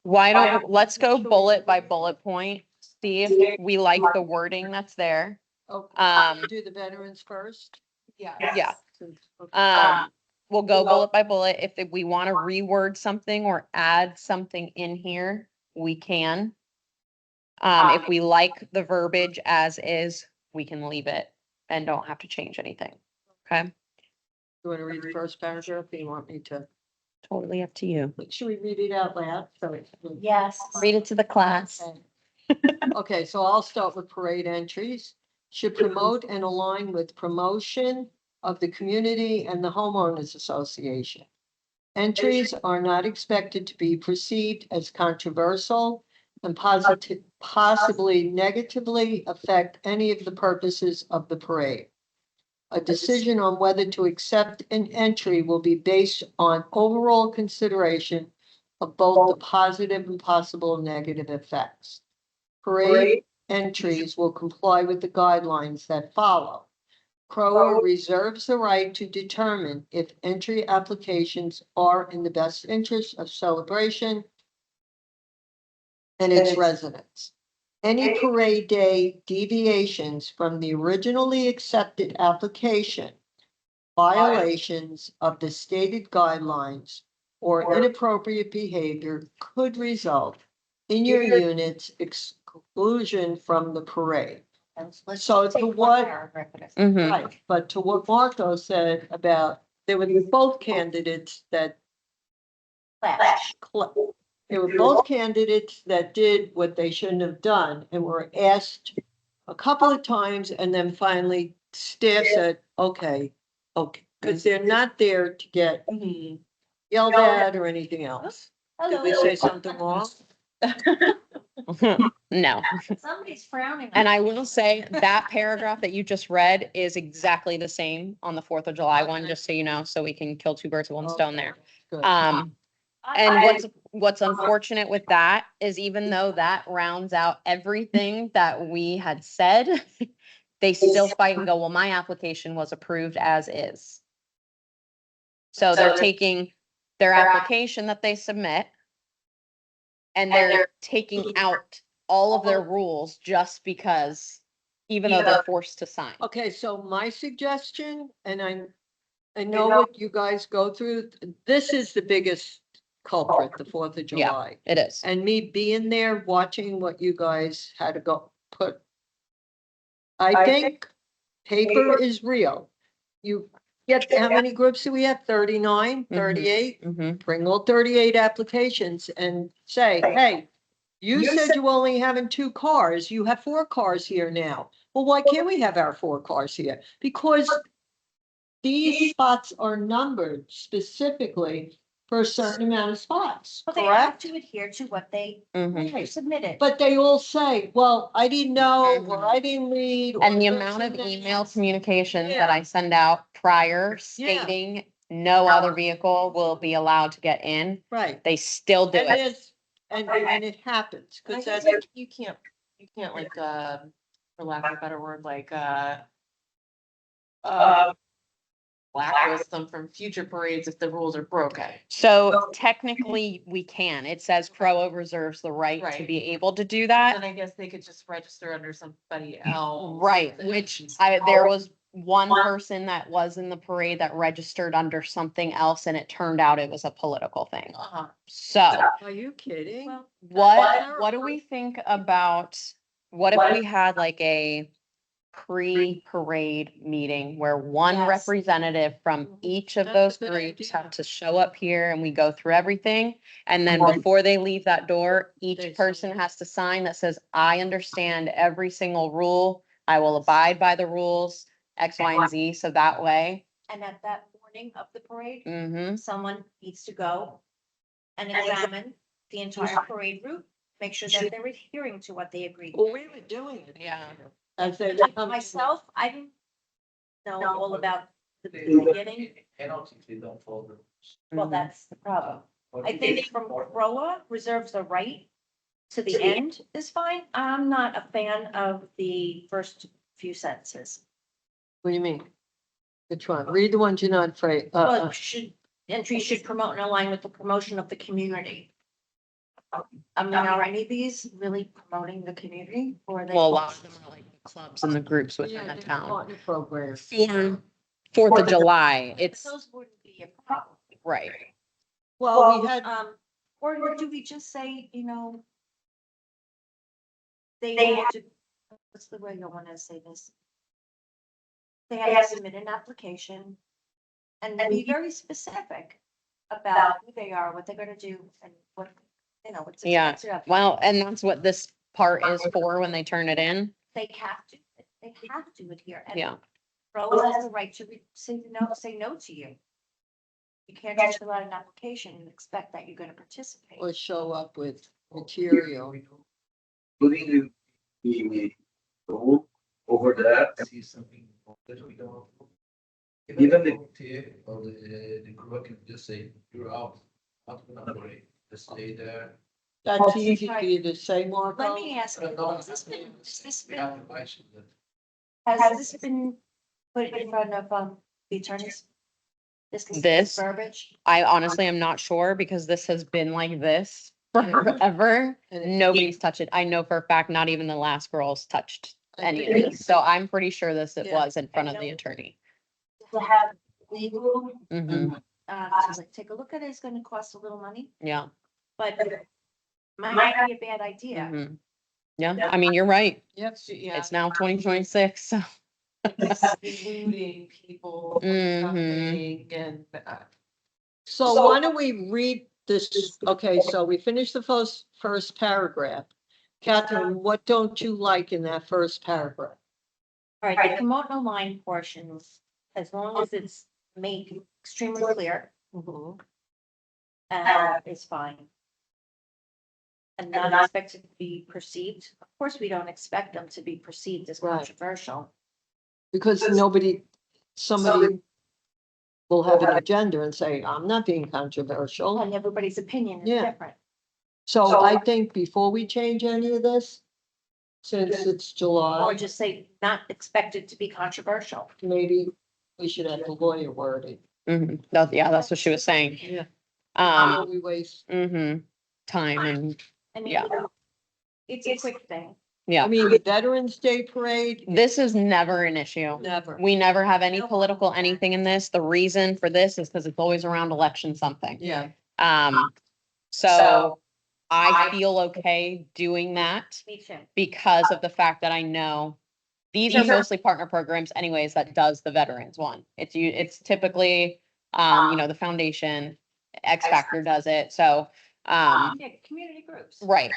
Why don't, let's go bullet by bullet point, see if we like the wording that's there. do the veterans first? Yeah. Since- okay. We'll go bullet by bullet. If we want to reword something or add something in here, we can. If we like the verbiage as is, we can leave it and don't have to change anything. Okay? You want to read the first paragraph, or you want me to? Totally up to you. Should we read it out loud? Yes. Read it to the class. Okay, so I'll start with parade entries. Should promote and align with promotion of the community and the homeowners association. Entries are not expected to be perceived as controversial and possibly negatively affect any of the purposes of the parade. A decision on whether to accept an entry will be based on overall consideration of both the positive and possible negative effects. Parade entries will comply with the guidelines that follow. CROA reserves the right to determine if entry applications are in the best interest of celebration and its residents. Any parade day deviations from the originally accepted application, violations of the stated guidelines, or inappropriate behavior could result in your unit's exclusion from the parade. Let's So take to one what- paragraph at a time. Mhm. Right, but to what Marco said about, there were both candidates that Flash. there were both candidates that did what they shouldn't have done and were asked a couple of times, and then finally staff said, okay, because they're not there to get yelled at or anything else. Did we say something wrong? No. Somebody's frowning. And I will say that paragraph that you just read is exactly the same on the 4th of July one, just so you know, so we can kill two birds with one stone there. Good. And what's unfortunate with that is even though that rounds out everything that we had said, they still fight and go, well, my application was approved as is. So they're taking their application that they submit and they're taking out all of their rules just because, even though they're forced to sign. Okay, so my suggestion, and I know what you guys go through, this is the biggest culprit, the 4th of Yeah. July. It is. And me being there, watching what you guys had to go put. I think paper is real. you get, how many groups do we have? 39, 38? Mhm. Bring all 38 applications and say, hey, you said you only having 2 cars. You have 4 cars here now. Well, why can't we have our 4 cars here? Because these spots are numbered specifically for a certain amount of spots, Well, they have correct? to adhere to what they Mhm. submitted. But they all say, well, I didn't know, or Mhm. I didn't read. or And the this amount of and that. email communications that Yeah. I send out prior Yeah. stating no other vehicle will be allowed to get in, Right. they still do And it. there's, and it happens, And I because guess that's, you can't like, for lack of a better word, like, blacklist them from future parades if the rules are broken. So technically, we can. It says Crow reserves the right to Right. be able to do that. Then I guess they could just register under somebody else. Right, which there was one person that was in the parade that registered under something else and it turned out it was a political thing. Uh-huh. So are you kidding? Well, what do we think about, what if we had like a pre-parade meeting where one Yes. representative from Mhm. each of That's a those good groups idea. have to show up here and we go through everything? And then Right. before they leave that door, They each sign person it. has to sign that says, I understand every single rule. I will abide by the rules, X, Y, and Z. So that way. and at that morning of the parade, Mm-hmm. someone needs to go and examine the entire parade route, make sure that they're adhering to what they agreed. Well, we were doing it. Yeah. As they Like come. myself, I didn't know all about the They- beginning. Penalty if they don't follow the rules. Well, that's the problem. But I if think it's from more- Roa reserves the right to the end is fine. I'm not a fan of the first few sentences. What do you mean? Which one? Read the ones you're not afraid, Well, entry should promote and align with the promotion of the community. I mean, are any of these really promoting the community or are they? Well, a lot of them are like the clubs and the groups within yeah, the the town. partner programs. For Fourth of July, it's, Those wouldn't be a problem. right. Well, we had, Or do we just say, they have to, what's the way you want to say this? They have to submit an application and be very specific about who they are, what they're gonna do and what, what's Yeah. expected of them. Well, and that's what this part is for when they turn it in. They have to adhere. And Yeah. Rose has the right to say no to you. You can't just fill out an application and expect that you're gonna participate. or show up with material. Putting the rule over there, See something that we don't. Even Even the- the volunteer or the group can just say, you're out, not gonna parade, just stay there. That's easy for you to say, Marco. Let me ask you, No, has this been, we have to buy some that- has this been put in front of, the attorneys? This? Verbiage? I honestly am not sure because this has been like this forever. And it- Nobody's touched it. I know for a fact, not even the last girls touched I any think of this. So I'm pretty sure this it Yeah. was in front of the attorney. To have legal, Hmm. to like take a look at it is gonna cost a little money, Yeah. but might be a bad idea. Mhm. Yeah, I mean, you're right. Yep. Yeah. It's now 2026, so. Eluding people from Mhm. something and, So why don't we read this? Okay, so we finished the first paragraph. Catherine, what don't you like in that first paragraph? All right, the promote no line portions, as long as it's made extremely clear, is fine. And not expected to be perceived, of course, we don't expect them to be perceived as Right. controversial. Because somebody will have an agenda and say, I'm not being controversial. And everybody's opinion is Yeah. different. So I think before we change any of this, since it's Or July, just say not expected to be controversial. maybe we should have the lawyer worded. Mhm. Yeah, that's what she was saying. Yeah. Um, We waste, time and, I mean, Yeah. it's a quick thing. yeah. I mean, the Veterans Day Parade, This is never an issue. never. We never have any political anything in this. The reason for this is because it's always around election something. Yeah. So I feel okay doing that Me too. because of the fact that I know These are mostly partner programs anyways that does the veterans one. It's typically, the foundation, X Factor does it, so, Yeah, community groups. right.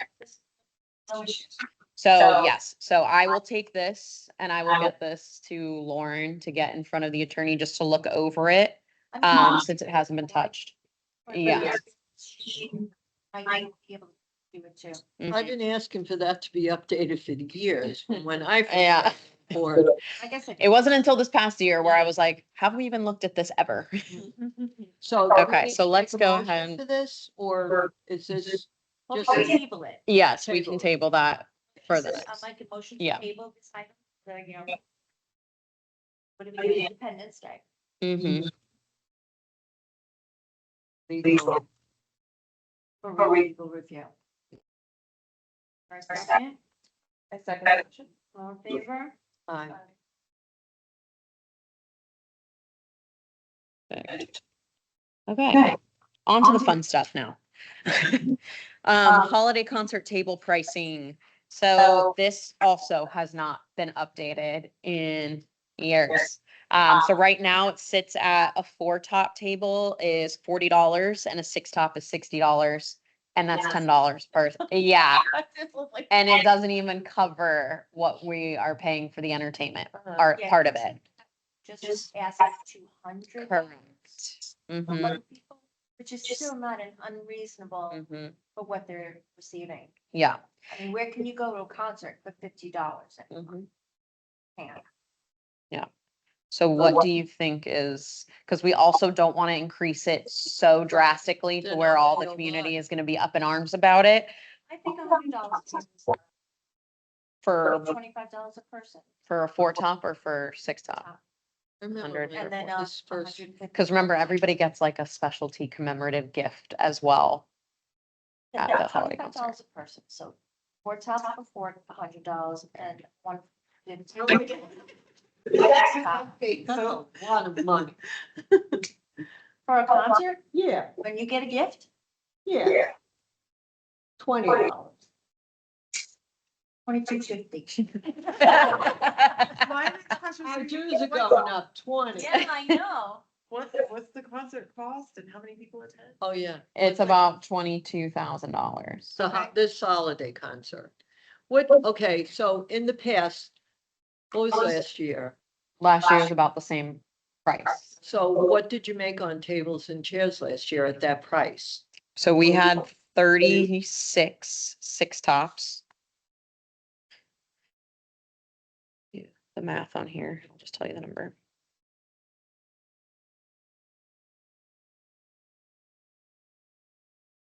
No issues. So yes, so I will take this and I will get this to Lauren to get in front of the attorney just to look over it, I mean, since it hasn't been touched. but yeah. I might be able to do it too. I've Mhm. been asking for that to be updated for years, from when I. first Yeah. got Or, I guess It wasn't until this past year where I was like, have we even looked at this ever? so. do we Okay, need so to let's make a go motion ahead. For this, or is this Well, just? we can table it. Yes, we can Table. table that for the I'd next. like a motion Yeah. to table this item, what do we do, Independence Day? Mhm. legal? For legal review. First, second, I second the motion. all in favor? Aye. Perfect. Okay, on to the fun stuff now. Holiday concert table pricing. So this also has not been updated in years. So right now it sits at a 4-top table is $40 and a 6-top is $60. And that's $10 per, yeah. And it doesn't even cover what we are paying for the entertainment, or Yeah. part of it. Just asking 200. Correct. Mhm, Which is still not an unreasonable mhm. for what they're receiving. Yeah. I mean, where can you go to a concert for $50? Mhm. Can't. So what do you think is, because we also don't want to increase it so drastically to Then where I'll all the feel community bad. is gonna be up in arms about it I think $100 for, $25 a person. for a 4-top or for 6-top? I remember 100. when And then this first, 150. Because remember, everybody gets like a specialty commemorative gift as well. at the holiday $25 concert. a person, so 4 tops for $100 and 150. that's a lot of money. For a concert, Yeah, when you get a gift, yeah. $20. $22.50. Our dues are going up 20. Yeah, I know. What's the concert cost and how many people attend? Oh, yeah. It's about $22,000. This holiday concert. What, okay, so in the past, what was last year? Last year was about the same price. So what did you make on tables and chairs last year at that price? So we had 36 6-tops. Do the math on here, I'll just tell you the number.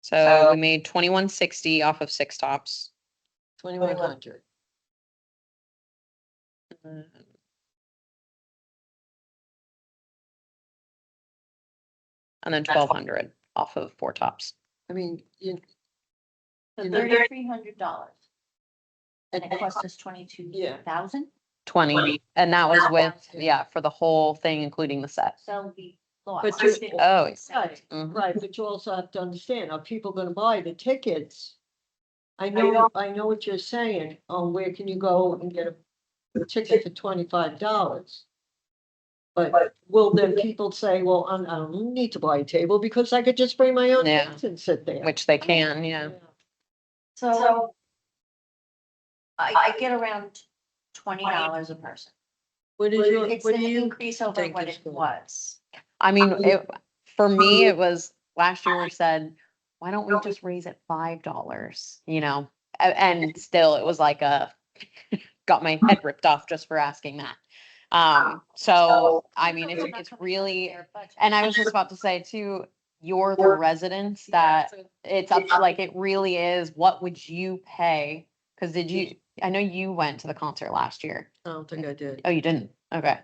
So we made 2160 off of 6-tops. 2,100. And then 1,200 off of 4-tops. I mean, So You know- $3,300. And it cost us 22,000, 20, and that was with, yeah, for the whole thing, including the set. so we lost. But you- 50%. Oh, right, Mhm. right, but you also have to understand, are people gonna buy the tickets? I know what you're saying, where can you go and get a ticket for $25? But will then people say, well, I don't need to buy a table because I could just bring my own Yeah. chairs and sit there? Which they can, yeah. So I get around $20 a person. What is your, It's what an do you, increase over think what is it good? was. I mean, for me, it was, last year we said, why don't we just raise it $5, you know? And still, it was like got my head ripped off just for asking that. So, I mean, it's really, Their budget. and I was just about to say too, you're the residents that it's up to, like, it really is, what would you pay? Cause I know you went to the concert last year. I don't think I did. Oh, you didn't? Okay.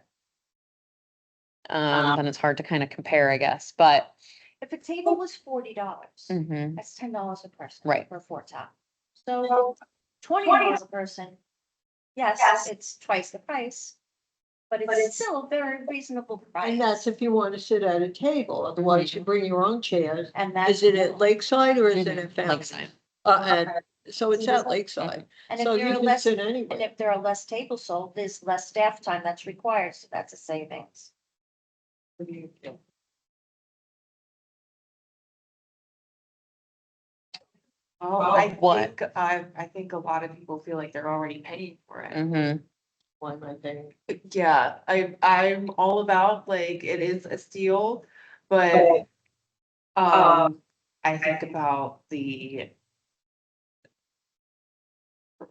Then it's hard to kind of compare, I guess, but, If a table was $40, mhm, that's $10 a person. Right. For a 4-top. So $20 a person, yes, it's twice the price, but it's still a very reasonable price. And that's if you want to sit at a table, otherwise Mm-hmm. you bring your own chairs. And that's. Is it at Lakeside or is it Mhm, at Fountain? Lakeside. At So it's at Lakeside, And so if you there are can less, sit and anywhere. if there are less tables sold, there's less staff time that's required, so that's a savings. Oh, I think a lot of people feel like they're already paying for it. Mhm. Why am I paying? Yeah, I'm all about like, it is a steal, but, I think about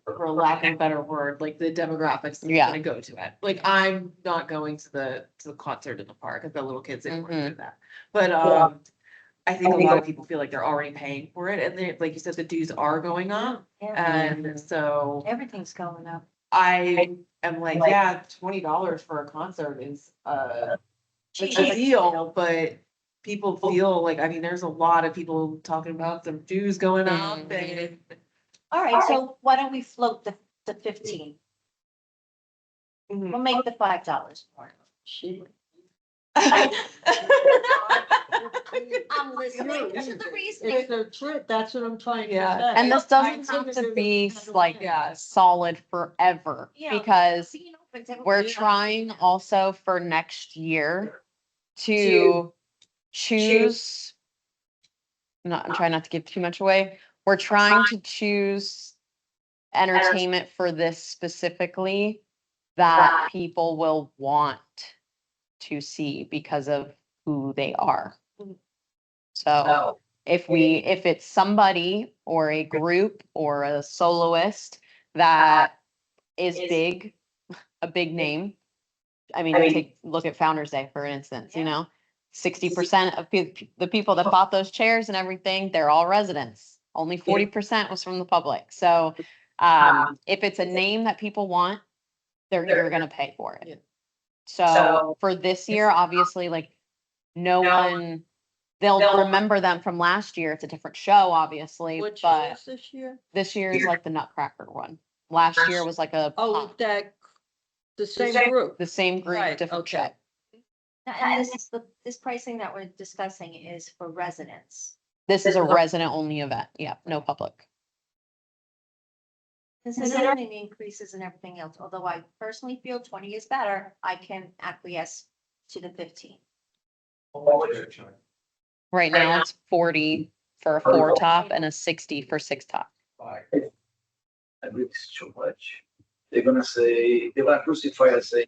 for lack of a better word, like the demographics that's Yeah. gonna go to it. Like, I'm not going to the concert in the park, I've got little kids that want to do that. But, I think a lot of people feel like they're already paying for it, and they, like you said, the dues are going up, Yeah, and so everything's going up. I am like, yeah, $20 for a concert is, it's a deal, but people feel like, I mean, there's a lot of people talking about some dues going up and. All right, so why don't we float the 15? Mhm. We'll make the $5 more. She. I'm listening to the reasoning. It's the truth, that's what I'm trying to Yeah. say. And this doesn't I have to consider be it like Yeah. solid forever, Yeah. because Being open to- we're trying also for next year to choose. I'm trying not to give too much away. We're trying to choose entertainment for this specifically that people will want to see because of who they are. So if it's somebody or a group or a soloist that is big, a big name. I mean, look at Founder's Day, for instance, you Yeah. know, 60% of the people that bought those chairs and everything, they're all residents. Only 40% was from the public. So, if it's a name that people want, you're gonna pay for Yeah. it. So for this year, obviously, like, no one, they'll remember them from last year. It's a different show, obviously, Which but is this year? this year is like the Nutcracker one. Last year was like a Oh, pop, the same group. the same group, Right, different show. okay. And this pricing that we're discussing is for residents. This is a resident only event. Yeah, no public. Considering the increases and everything else, although I personally feel 20 is better, I can acquiesce to the 15. Right now it's 40 for a 4-top and a 60 for 6-top. I agree, it's too much. They're gonna crucify us, say,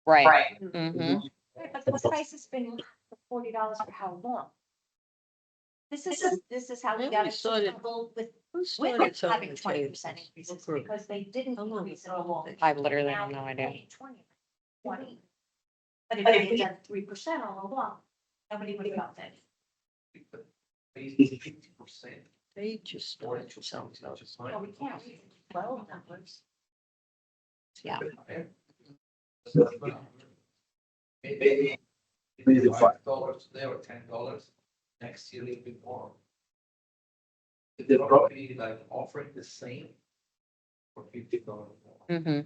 Right. Mm-hmm. Right, but the price has been $40 for how long? This is how we Then got we it started- comfortable with Who with started selling having the 20% tables? increases, What group? because they didn't How long increase it ago? all. I literally Now have no they're idea. paying 20. But if they had done 3% all along, nobody would have felt that. They just started selling those. Well, we can't, 12 numbers. Yeah. maybe $5 today or $10, next year it'll be more. If they're probably like offering the same for $50 more. Mm-hmm.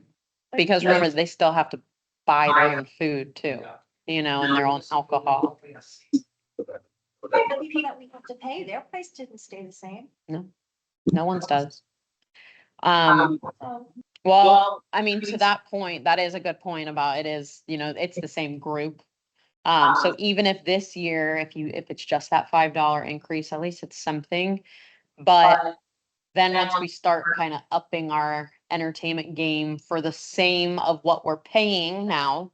Because remember, they still have to buy their own food too, Yeah. you know, and their own alcohol. The people that we have to pay, their price didn't stay the same. No one's does. So Well, I mean, to that point, that is a good point about it is, you know, it's the same group. So even if this year, if it's just that $5 increase, at least it's something. But then once we start kind of upping our entertainment game for the same of what we're paying now,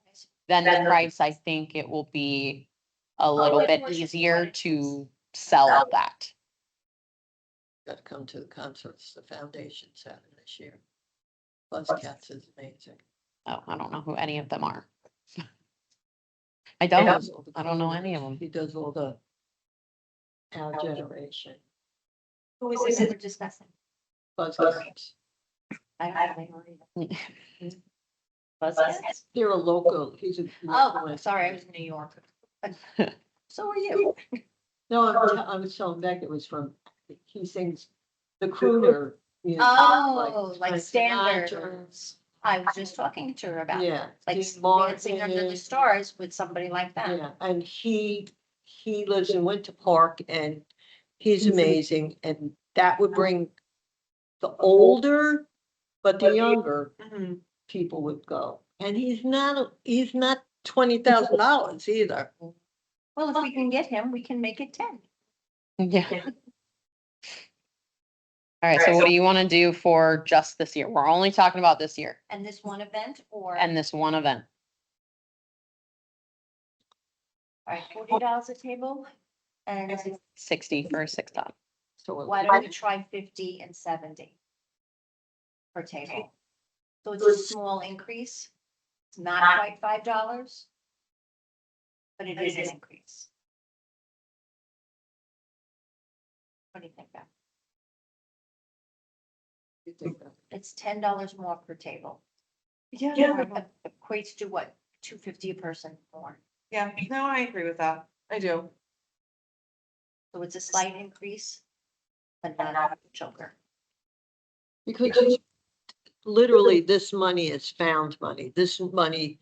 then the price, I think it will be a little bit easier to sell that. Gotta come to the concerts, the foundation's having this year. Buzzcats is amazing. Oh, I don't know who any of them are. I He don't, does all the I don't know any of them. He does all the our generation. who is this that we're discussing? Buzzcats. I don't know. Buzzcats? They're a local, he's a. Oh, local- sorry, I was in New York. So are you. No, I was telling Beck it was from, he sings the crooner. music, Oh, like Frank standard. Sinatra. I was just talking to her about, Yeah. like Dean dancing under the Martin. stars with somebody like that. Yeah, and he lives in Winter Park and he's amazing, and that would bring the older, but the younger Mhm. people would go. And he's not $20,000 either. Well, if we can get him, we can make it 10. Yeah. All right, so what do you want to do for just this year? We're only talking about this year And this one event or, and this one event. all right, $40 a table? And 60 for a 6 top. So why don't we try 50 and 70 per table? So it's a small increase. It's not quite $5, but it is an increase. What do you think, Beth? It's $10 more per table. Yeah, Equates to what, $250 a person more. yeah, no, I agree with that. I do. So it's a slight increase, but not a choker. because literally this money is found money. This money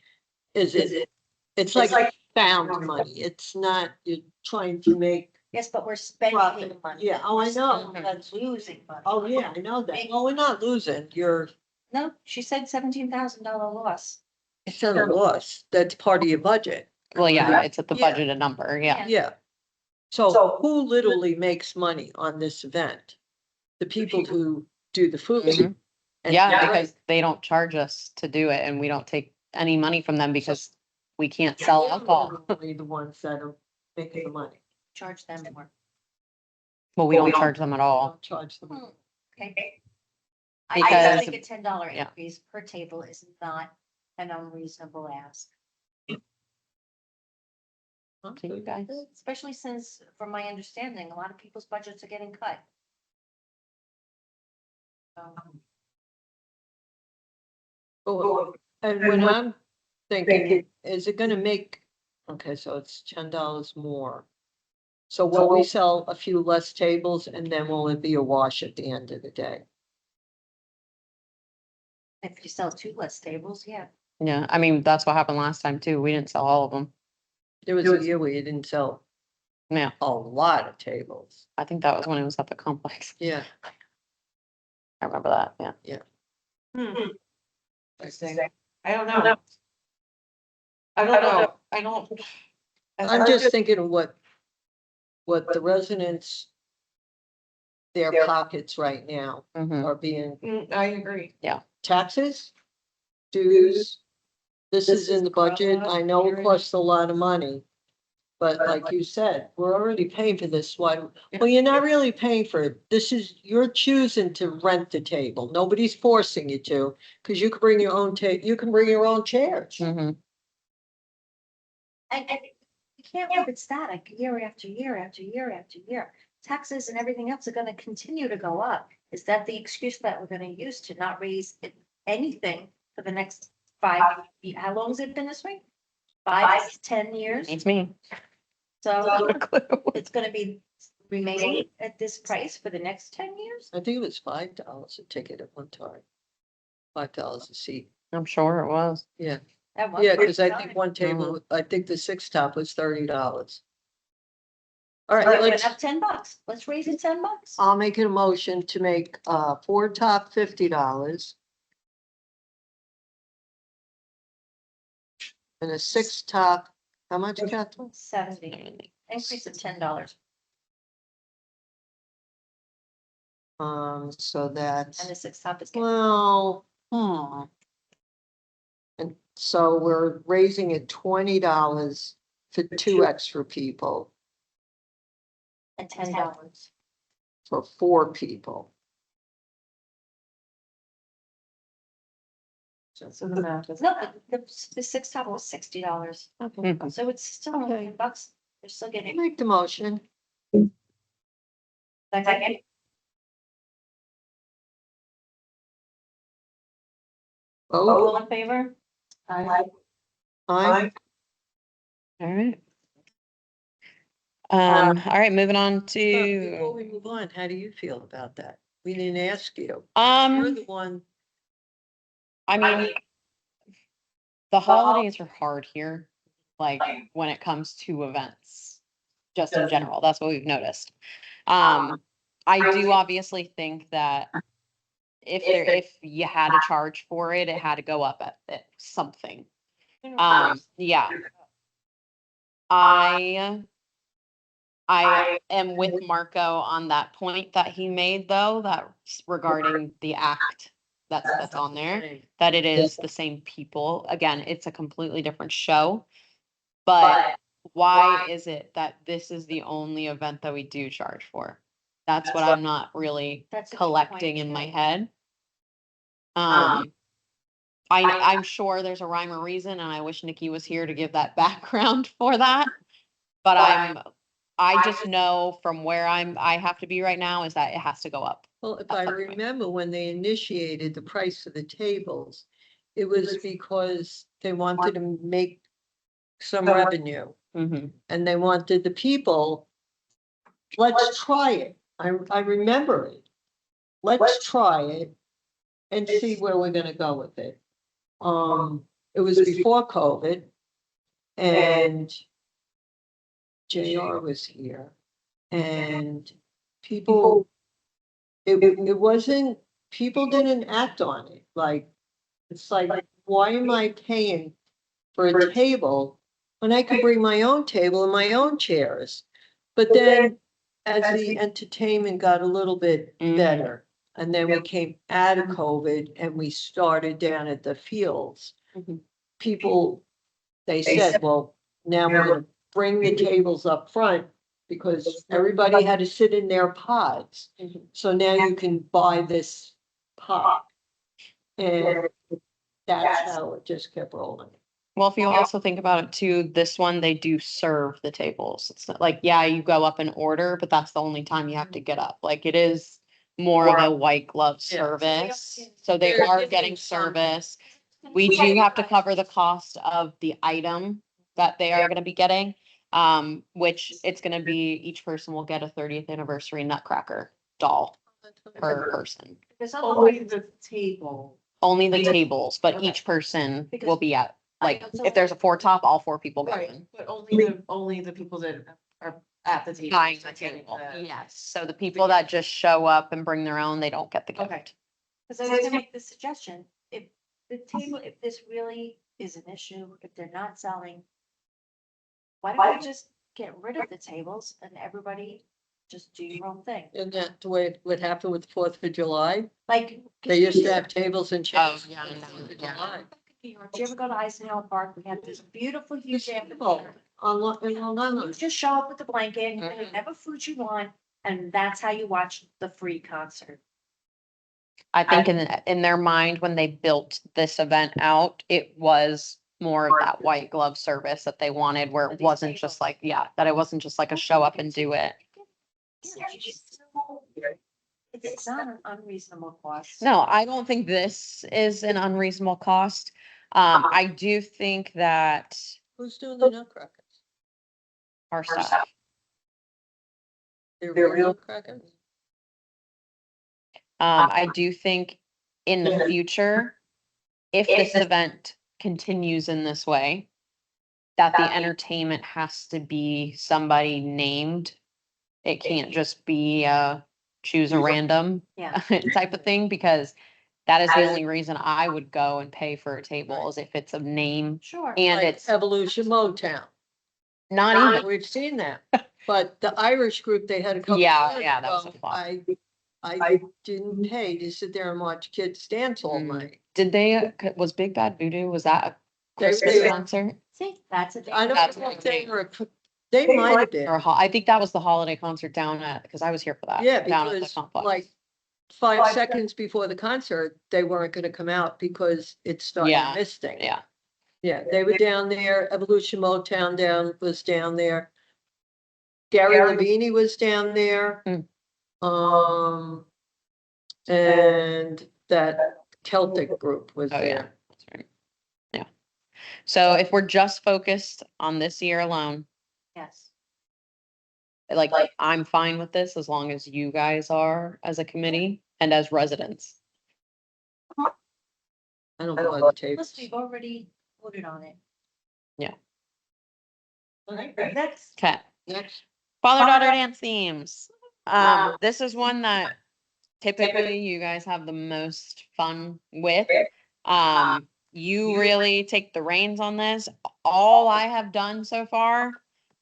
is it. It's like found money. It's not, you're trying to make Yes, but we're spending profit. money. Yeah, oh, I know. We're That's, losing money. oh, yeah, I know that. Oh, we're not losing. No, she said $17,000 loss. It's not a loss. That's part of your budget. Well, yeah, it's at the Yeah. budgeted number. Yeah. Yeah. So who literally makes money on this event? The people who do the food. Mhm. And- Yeah, because they don't charge us to do it and we don't take any money from them because we can't sell alcohol. Literally the ones that are making the money. Charge them more. Well, we don't charge them at all. Don't charge them. Okay. Because- I think a $10 yeah. increase per table is not an unreasonable ask. To you guys. Especially since, from my understanding, a lot of people's budgets are getting cut. Oh, and when I'm thinking, is it gonna make, okay, so it's $10 more. So will we sell a few less tables and then will it be a wash at the end of the day? If you sell 2 less tables, yeah. Yeah, I mean, that's what happened last time too. We didn't sell all of them. There was a year where you didn't sell Yeah, a lot of tables. I think that was when it was at the complex. Yeah. I remember that, yeah. Interesting. I don't know. I don't know. I don't. I'm just thinking of what the residents, their pockets right now Mhm. are being I agree. taxes, dues. This is in the budget. I know it costs a lot of money. But like you said, we're already paying for this. Why? Well, you're not really paying for it. This is, you're choosing to rent the table. Nobody's forcing you to, because you can bring your own you can bring your own chairs. Mhm. And you can't live it static year after year after year after year. Taxes and everything else are gonna continue to go up. Is that the excuse that we're gonna use to not raise anything for the next 5, how long has it been this way? 5 to 10 years? It's me. So it's gonna be remaining at this price for the next 10 years? I think it was $5 a ticket at one time. $5 a seat. I'm sure it was. Yeah, At one yeah, point because in I think time. one table, I think the 6 top was $30. All So right, it went let's, up $10. Let's raise it $10. I'll make an motion to make 4 top $50. And a 6 top, how much, Kathleen? 70, increase of $10. So that's. And the 6 top is. Well, And so we're raising it $20 for 2 extra people, And $10. for 4 people. So the math is. No, the 6 top was $60. Mhm. So it's still Okay. $10. They're still getting. Make the motion. Second. Oh, All in favor? I, All right. All right, moving on before we to, move on, how do you feel about that? We didn't ask you. You're the one, I mean, the holidays are hard here, like when it comes to events, just in general. That's what we've noticed. I do obviously think that if you had to charge for it, it had to go up at something. Yeah. I am with Marco on that point that he made, though, that regarding the act that's on there, that it is the same people. Again, it's a completely different show. But why is it that this is the only event that we do charge for? That's what I'm not really That's a good collecting point, in my too. head. I'm sure there's a rhyme or reason, and I wish Nikki was here to give that background for that. But I just know from where I have to be right now is that it has to go up. Well, if That's I my point. remember when they initiated the price of the tables, it was because they wanted to make some revenue Mhm. and they wanted the people, let's try it. I remember it. Let's try it and see where we're gonna go with it. It was before COVID and JR was here and people, it wasn't, people didn't act on it. Like, it's like, why am I paying for a table when I could bring my own table and my own chairs? But then as the entertainment got a little bit Mhm. better, and then we came out of COVID and we started down at the fields, Mhm. people, they said, well, now we're gonna bring the tables up front because everybody had to sit in their pods. Mhm. So now you can buy this pod. And that's how it just kept rolling. Well, if you also think about it too, this one, they do serve the tables. It's not like, yeah, you go up and order, but that's the only time you have to get up. Like, it is more of a white glove Yeah. service. So they They're are giving getting something. service. We do have to cover the cost of the item that they are gonna be getting. Which it's gonna be, each person will get a 30th anniversary Nutcracker doll per person. Because Only otherwise, the table. Only the tables, but Okay. each person Because will be at, like, I know if there's a four top, all four people go Right, in. but only the people that are at the table. Buying the are getting table, the- yes. So the people that just show up and bring their own, they don't get the Okay. gift. because I was gonna make the suggestion, if the table, if this really is an issue, if they're not selling, why don't we just get rid of the tables and everybody just do your own thing? And that's the way what happened with Fourth of July. Like. They used to have tables and chairs. Oh, yeah, I on know, 4th of yeah. July. New York, do you ever go to Eisenhower Park? We have this beautiful huge Oh, amphitheater. in Long You Island. just show up with the blanket, and you Mhm. can whatever food you want, and that's how you watch the free concert. I think in their mind, when they built this event out, it was more of that white glove service that they wanted, where it wasn't just like, yeah, that it wasn't just like a show up and do it. Yeah, you should still- It's not an unreasonable cost. No, I don't think this is an unreasonable cost. I do think that Who's doing the Nutcrackers? our stuff, They're real Nutcrackers? I do think in the future, if this event continues in this way, that the entertainment has to be somebody named. It can't just be choose a random Yeah. type of thing, because that is the only reason I would go and pay for a table, is if it's a name Sure. and Like it's Evolution Motown. not even, We've seen that. But the Irish group they had a couple. Yeah, years yeah, that was a ago, flop. I didn't pay to sit there and watch kids dance all Mm. night. did they, was Big Bad Voodoo, was that a They- Christmas they- concert? See, that's a. I That's don't know what if I they mean. were, they might have been. Or I think that was the holiday concert down at, because I was here for that. Yeah, down at the because complex. like 5 seconds before the concert, they weren't gonna come out because it started Yeah, misting. Yeah, Yeah, they were down there, Evolution Motown was down there. Gary Levine was down there. Hmm. And that Celtic group was oh yeah, there. that's right. Yeah. So if we're just focused on this year alone, Yes. like I'm fine with this as long as you guys are as a committee and as residents. I don't buy the Plus, tapes. we've already voted on it. Yeah. All right, next. Okay. Next, Father-daughter dance themes. This is one that typically you guys have the most fun with. You really take the reins on this. All I have done so far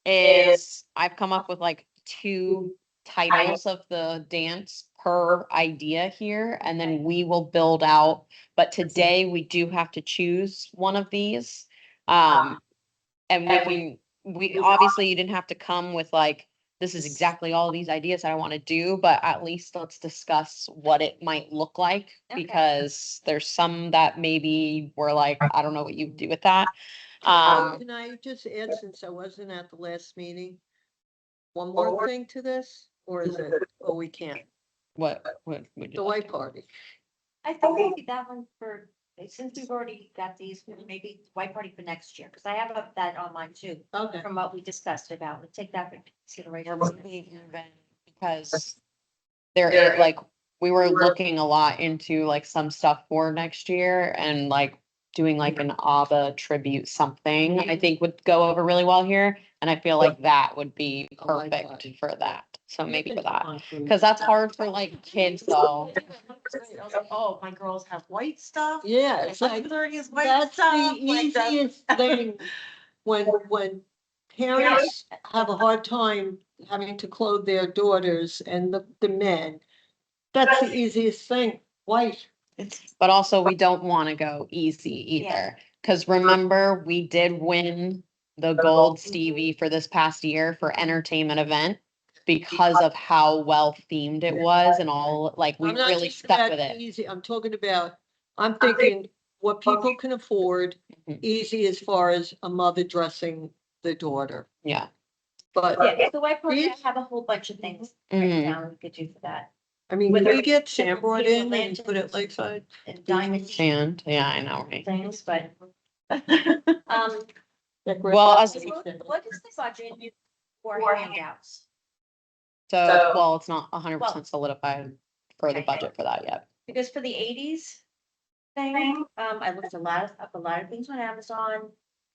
is I've come up with like 2 titles of the dance per idea here, and then we will build out. But today we do have to choose one of these. And we obviously you didn't have to come with like, this is exactly all these ideas I want to do, but at least let's discuss what it might look like. Okay. Because there's some that maybe were like, I don't know what you do with that. Can I just add, since I wasn't at the last meeting, one more thing to this, or is it, oh, we can't, What would you the like? white party? I think maybe that one for, since we've already got these, maybe white party for next year, because I have that on mine too, Okay. from what we discussed about, we'll take that into consideration. Because there is like, we were looking a lot into like some stuff for next year and like doing like an ABBA tribute something, I think would go over really well here. And I feel like that would be I like perfect that. for that. So maybe for that, because that's hard for like kids though. I was like, oh, my girls have white stuff. Yeah, it's like, 30 is white that's the stuff. Like, that's- easiest thing, when parents have a hard time having to clothe their daughters and the men. That's the easiest thing, white. But also, we don't want to go easy Yeah. either. Because remember, we did win the gold Stevie for this past year for entertainment event because of how well themed it was and all, like, we I'm not really just stuck about with it. easy, I'm talking about, I'm thinking what people can afford, Mhm. easy as far as a mother dressing the daughter, Yeah. but. Yeah, if the white party, I These- have a whole bunch of things written Mhm. down we could do for that, I mean, With we the- get Sam brought with the in and put it lanterns. lakeside. and diamond And, yeah, I know, right? things, but. Well, as- What is the budget for handouts? So, well, it's not 100% Well- solidified for the Okay. budget for that yet. Because for the eighties thing, I looked up a lot of things on Amazon.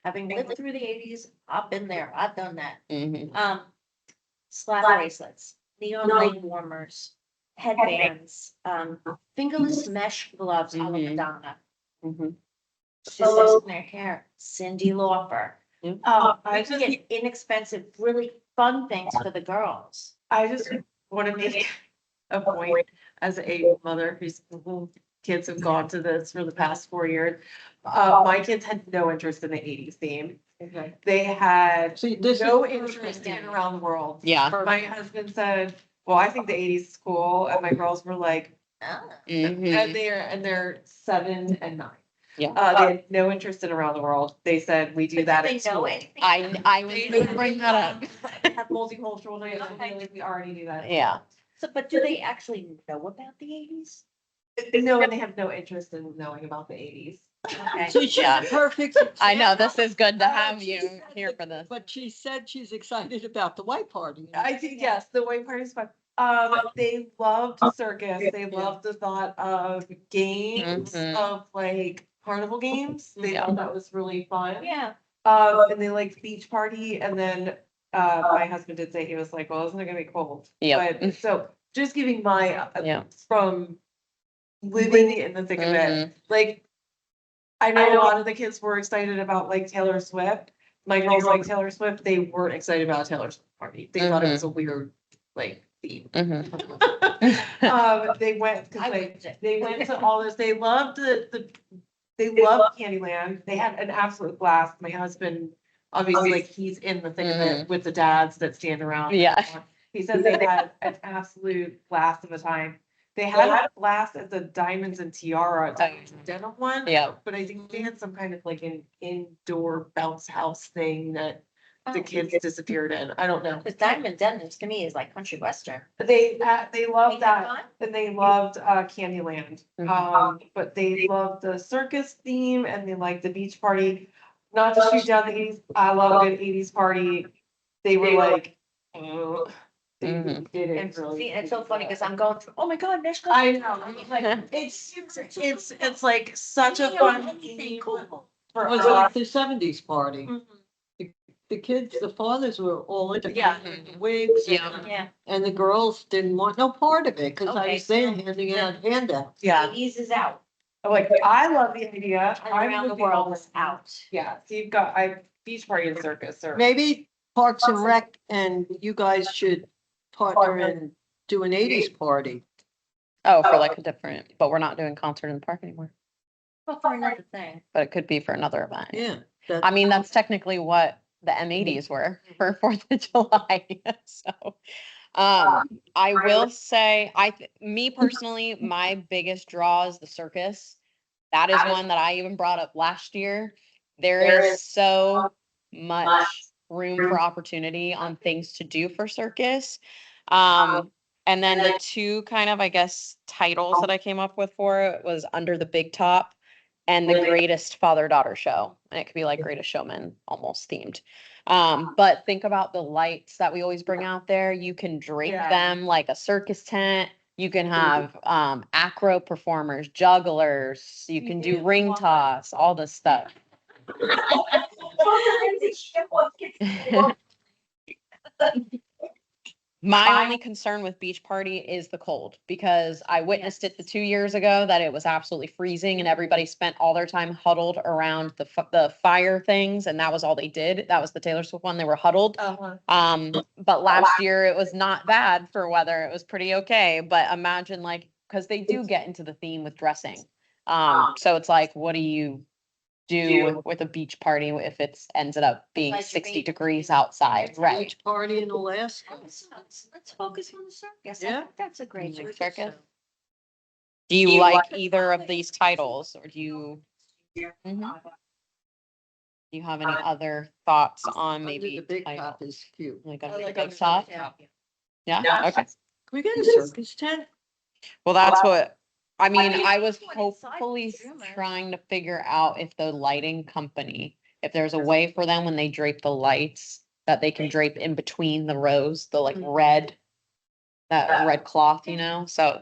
Having lived through the eighties, I've been there, I've done that. Mhm. Slap bracelets, neon light warmers, headbands, fingerless mesh gloves, a la Mhm. Madonna. Mhm. Scissors in their hair, Cyndi Lauper. Yeah. I We can just- get inexpensive, really fun things for the girls. I just want to make a point as a mother whose kids have gone to this for the past 4 years. My kids had no interest in the 80s theme. Okay. They had See, this is no perfect. interest in around the world. Yeah. My husband said, well, I think the 80s is cool. And my girls were like, Mhm. and they're 7 and 9. Yeah. They had no interest in around the world. They said, we do that They at know school. anything. I was gonna bring that up. Have multicultural days. I feel like we already do that. Yeah. So, but do they actually know about the eighties? No, and they have no interest in knowing about the 80s. Okay. So she's Yeah. a perfect. I know, example. this is good to But have she you said here that- for this. But she said she's excited about the white party. I think, yes, the white party's fun. They loved circus. They loved the thought of games, Mhm. of like carnival games. They Yeah. thought that was really fun. Yeah, And they liked beach party. And then, my husband did say, he was like, well, isn't it gonna be cold? Yep. But, so just giving my, Yeah. from living in the thick of it, like, I know a lot of the kids were excited about like Taylor Swift. My girls like Taylor Swift. They weren't excited about Taylor Swift party. They thought it was a weird like theme. Mhm. They went, I cause went to- they went to all this, they loved they loved Candyland. They had an absolute blast. My husband, obviously, like, he's in the thick of it with the dads that stand around. Yeah. He said they had an absolute blast of a time. They had a blast at the Diamonds and Tiara denim one. Yeah. But I think they had some kind of like an indoor bounce house thing that the Oh. kids disappeared in. I don't know. Cause Diamond Dennis to me is like country western. They loved Ain't that. fun? And they loved Candyland. But they loved the circus theme and they liked the beach party. Not to shoot down the 80s. I love a good 80s party. They were like, "Ugh." They Mhm. didn't And really. see, it's so funny because I'm going through, oh my God, Nash. I know, like, it's like such a fun theme Cool. for It was us. like the seventies party. Mhm. the kids, the fathers were all into Yeah. the wigs. Yeah. Yeah, And the girls didn't want no part of it, cause I Okay, was there so handing out handouts. Yeah, eases out, like, I love the idea. and I around the would be all world is in. out. Yeah, so you've got, beach party and circus or. Maybe Parks and Rec and you guys should partner and do an eighties party. Oh, for like a different, but we're not doing concert in the park anymore, But for another thing. but it could be for another event. Yeah. I mean, that's technically what the M80s were for 4th of July, so. I will say, me personally, my biggest draw is the circus. That is one that I even brought up last year. There is so much room for opportunity on things to do for circus. And then the two kind of, I guess, titles that I came up with for it was Under the Big Top and The Greatest Father-Daughter Show. And it could be like Greatest Showman almost themed. But think about the lights that we always bring out there. You can drape Yeah. them like a circus tent. You can have acro performers, jugglers, you can do ring toss, all this stuff. My only concern with beach party is the cold, because I witnessed it the 2 years ago that it was absolutely freezing and everybody spent all their time huddled around the fire things, and that was all they did. That was the Taylor Swift one, they were huddled. But last year it was not bad for weather. It was pretty okay, but imagine like, because they do get into the theme with dressing. So it's like, what do you do with a beach party if it's ended up being Like your 60 baby. degrees outside, right? Beach party in Alaska. Let's focus on the circus. I Yeah. think that's a great Like circus. circus? Do you like either of these titles, or do you? Mhm. Do you have any other thoughts on Under maybe the Big title? Top is cute. Like I Under the like Big Under the Top? Big Top. Yeah, okay. Can we get a circus tent? Well, that's what, I mean, I was What inside hopefully the rumors. trying to figure out if the lighting company, if there's a way for them when they drape the lights, that they can drape in between the rows, the like red, that red cloth, you know, so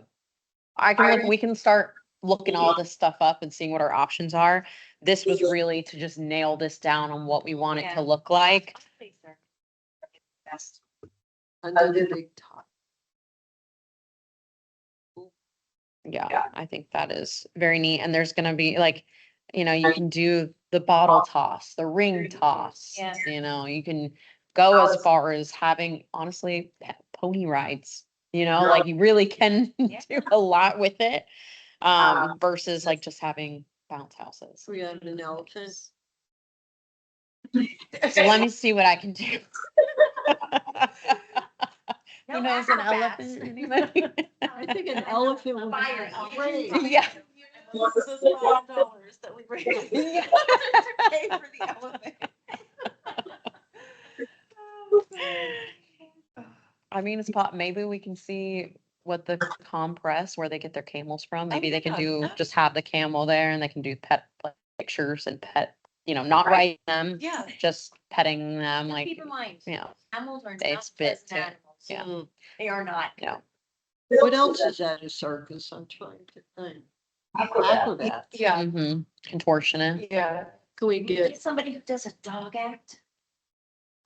we can start looking all this stuff up and seeing what our options are. This was really to just nail this down on what we want it Yeah. to look like. Best. Under the Big Top. Yeah, I think that is very neat. And there's gonna be like, you can do the bottle toss, the ring toss. Yeah. You can go as far as having, honestly, pony rides. Like you really can Yeah. do a lot with it. Versus like just having bounce houses. We had an elephant. So let me see what I can do. No Who knows an acrobats. elephant? Anybody? I think an elephant would Fire be elephant. great. Yeah. $5 that we raised Yeah. to pay for the elephant. I mean, maybe we can see what the compress, where they get their camels from. Maybe they can yeah. just have the camel there and they can do pet pictures and not riding them, Yeah. just petting them, like, Keep in mind, yeah. camels are They not spit pleasant too. animals. Yeah. Mm. They are not. Yeah. What else is at a circus? I'm trying to think. Acrobats. Yeah, Contortionist. yeah. Can we Get get, somebody who does a dog act,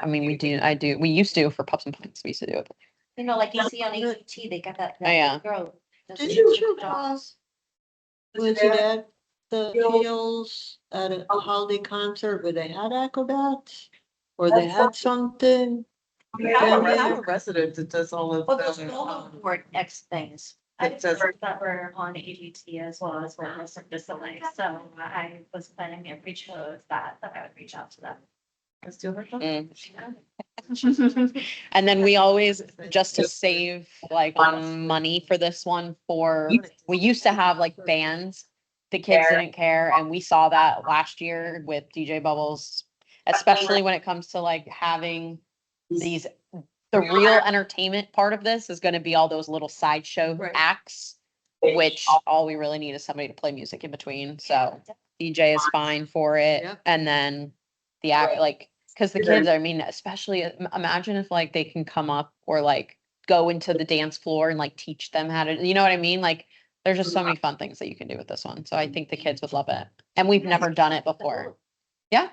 I mean, we used to for Pups and Punks, we used to do it. like you see on AUT, they got that. Oh, yeah. Girl. does Didn't the you, dogs. was it at the Fields at a holiday concert where they had acrobats? Or they had something? We have a resident that does all of Well, those the, solo board X things. It I does- heard that were on AGT as well as well as Cirque du Soleil, so I was planning if we chose that I would reach out to them. let's do her. And then we always, just to save like on money for this one, we used to have like bands. The kids didn't care, and we saw that last year with DJ Bubbles, especially when it comes to like having the real entertainment part of this is gonna be all those little sideshow Right. acts, which all we really need is somebody to play music in between, so DJ is fine for it. Yep. And then the act, like, cause the kids, I mean, especially imagine if like they can come up or like go into the dance floor and like teach them how to, you know what I mean? Like, there's just so many fun things that you can do with this one. So I think the kids would love it. And we've never done it before. Yeah.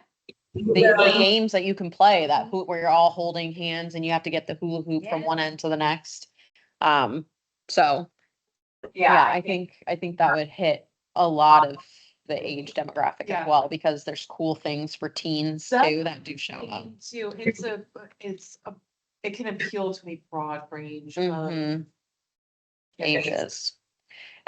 the games that you can play, that where you're all holding hands and you have to get the hula hoop from Yeah. one end to the next. So, yeah, I think that would hit a lot of the age demographic as Yeah. well, because there's cool things for teens That- too that do show up. Too, it can appeal to a broad range of. Mhm. kids. Ages.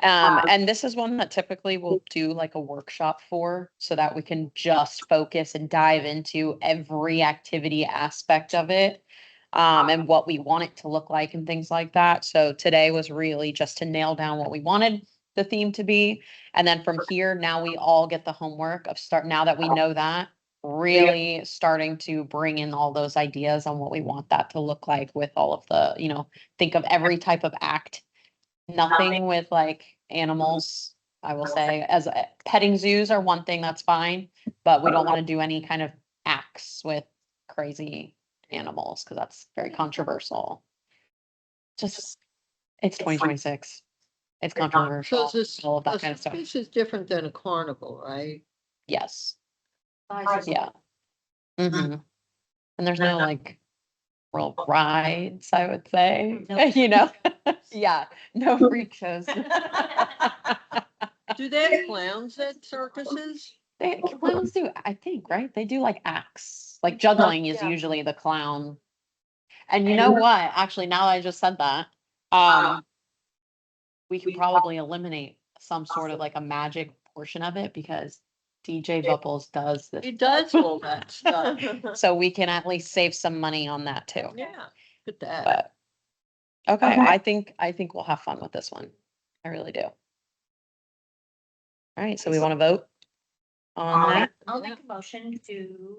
And this is one that typically we'll do like a workshop for, so that we can just focus and dive into every activity aspect of it. And what we want it to look like and things like that. So today was really just to nail down what we wanted the theme to be. And then from here, now we all get the homework of now that we know that, really starting to bring in all those ideas on what we want that to look like with all of the, think of every type of act. Nothing with like animals, I will say, petting zoos are one thing, that's fine, but we don't want to do any kind of acts with crazy animals, because that's very controversial. Just, it's 2026. It's So controversial, this, all of that kind of stuff. this is different than a carnival, right? Yes, Size is- yeah. And there's no like real rides, I would say, No. yeah, no freak shows. Do they have clowns at circuses? Clowns do, I think, right? They do like acts, like juggling is Yeah. usually the clown. And you know what? Actually, now that I just said that, we could probably eliminate some sort of like a magic portion of it, because DJ Vupples does He this. does all that stuff. So we can at least save some money on that too. Yeah, look at that. But, okay, I think we'll have fun with this one. I really do. All right, so we want to vote on that? I'll make a motion to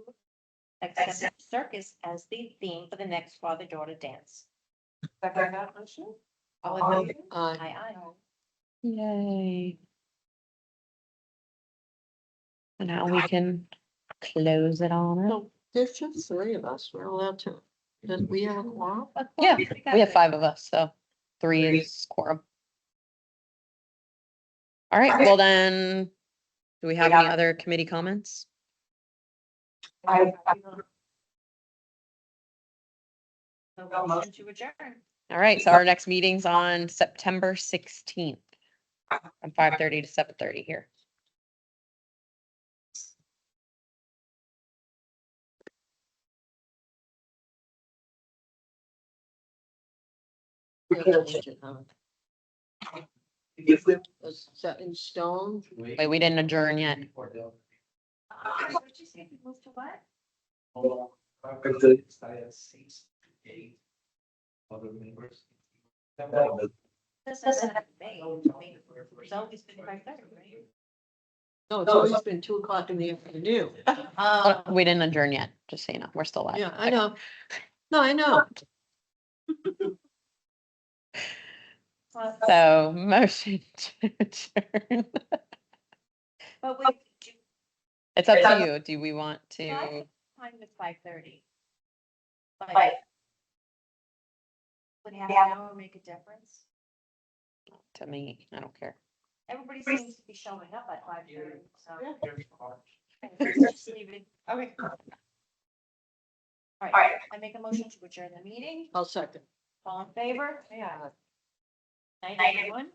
accept circus as the theme for the next father-daughter dance. Second that motion? All in favor? Aye, aye. Yay. And now we can close it on up. So there's just three of us. We're allowed to. Does we have a quorum? Yeah, we have 5 of us, so 3 is quorum. All right, well then, do we have any other committee comments? So motion to adjourn. All right, so our next meeting's on September 16th from 5:30 to 7:30 here. We'll change it, huh? If we, Is that in stone? Wait, we didn't adjourn yet. What did you say? Move to what? Other members. This isn't May. It's always been 5:30, right? No, it's always been 2 o'clock in the afternoon. We didn't adjourn yet, just so you know, we're still live. Yeah, I know. No, I know. So motion to adjourn. But wait, It's up to you. Do we want to? time with 5:30. But would half an hour make a difference? To me, I don't care. Everybody seems to be showing up at 5:30, so. Yeah. Just leave it. Okay. All right, I make a motion to adjourn the meeting. I'll second. All in favor? Yeah. Night, everyone.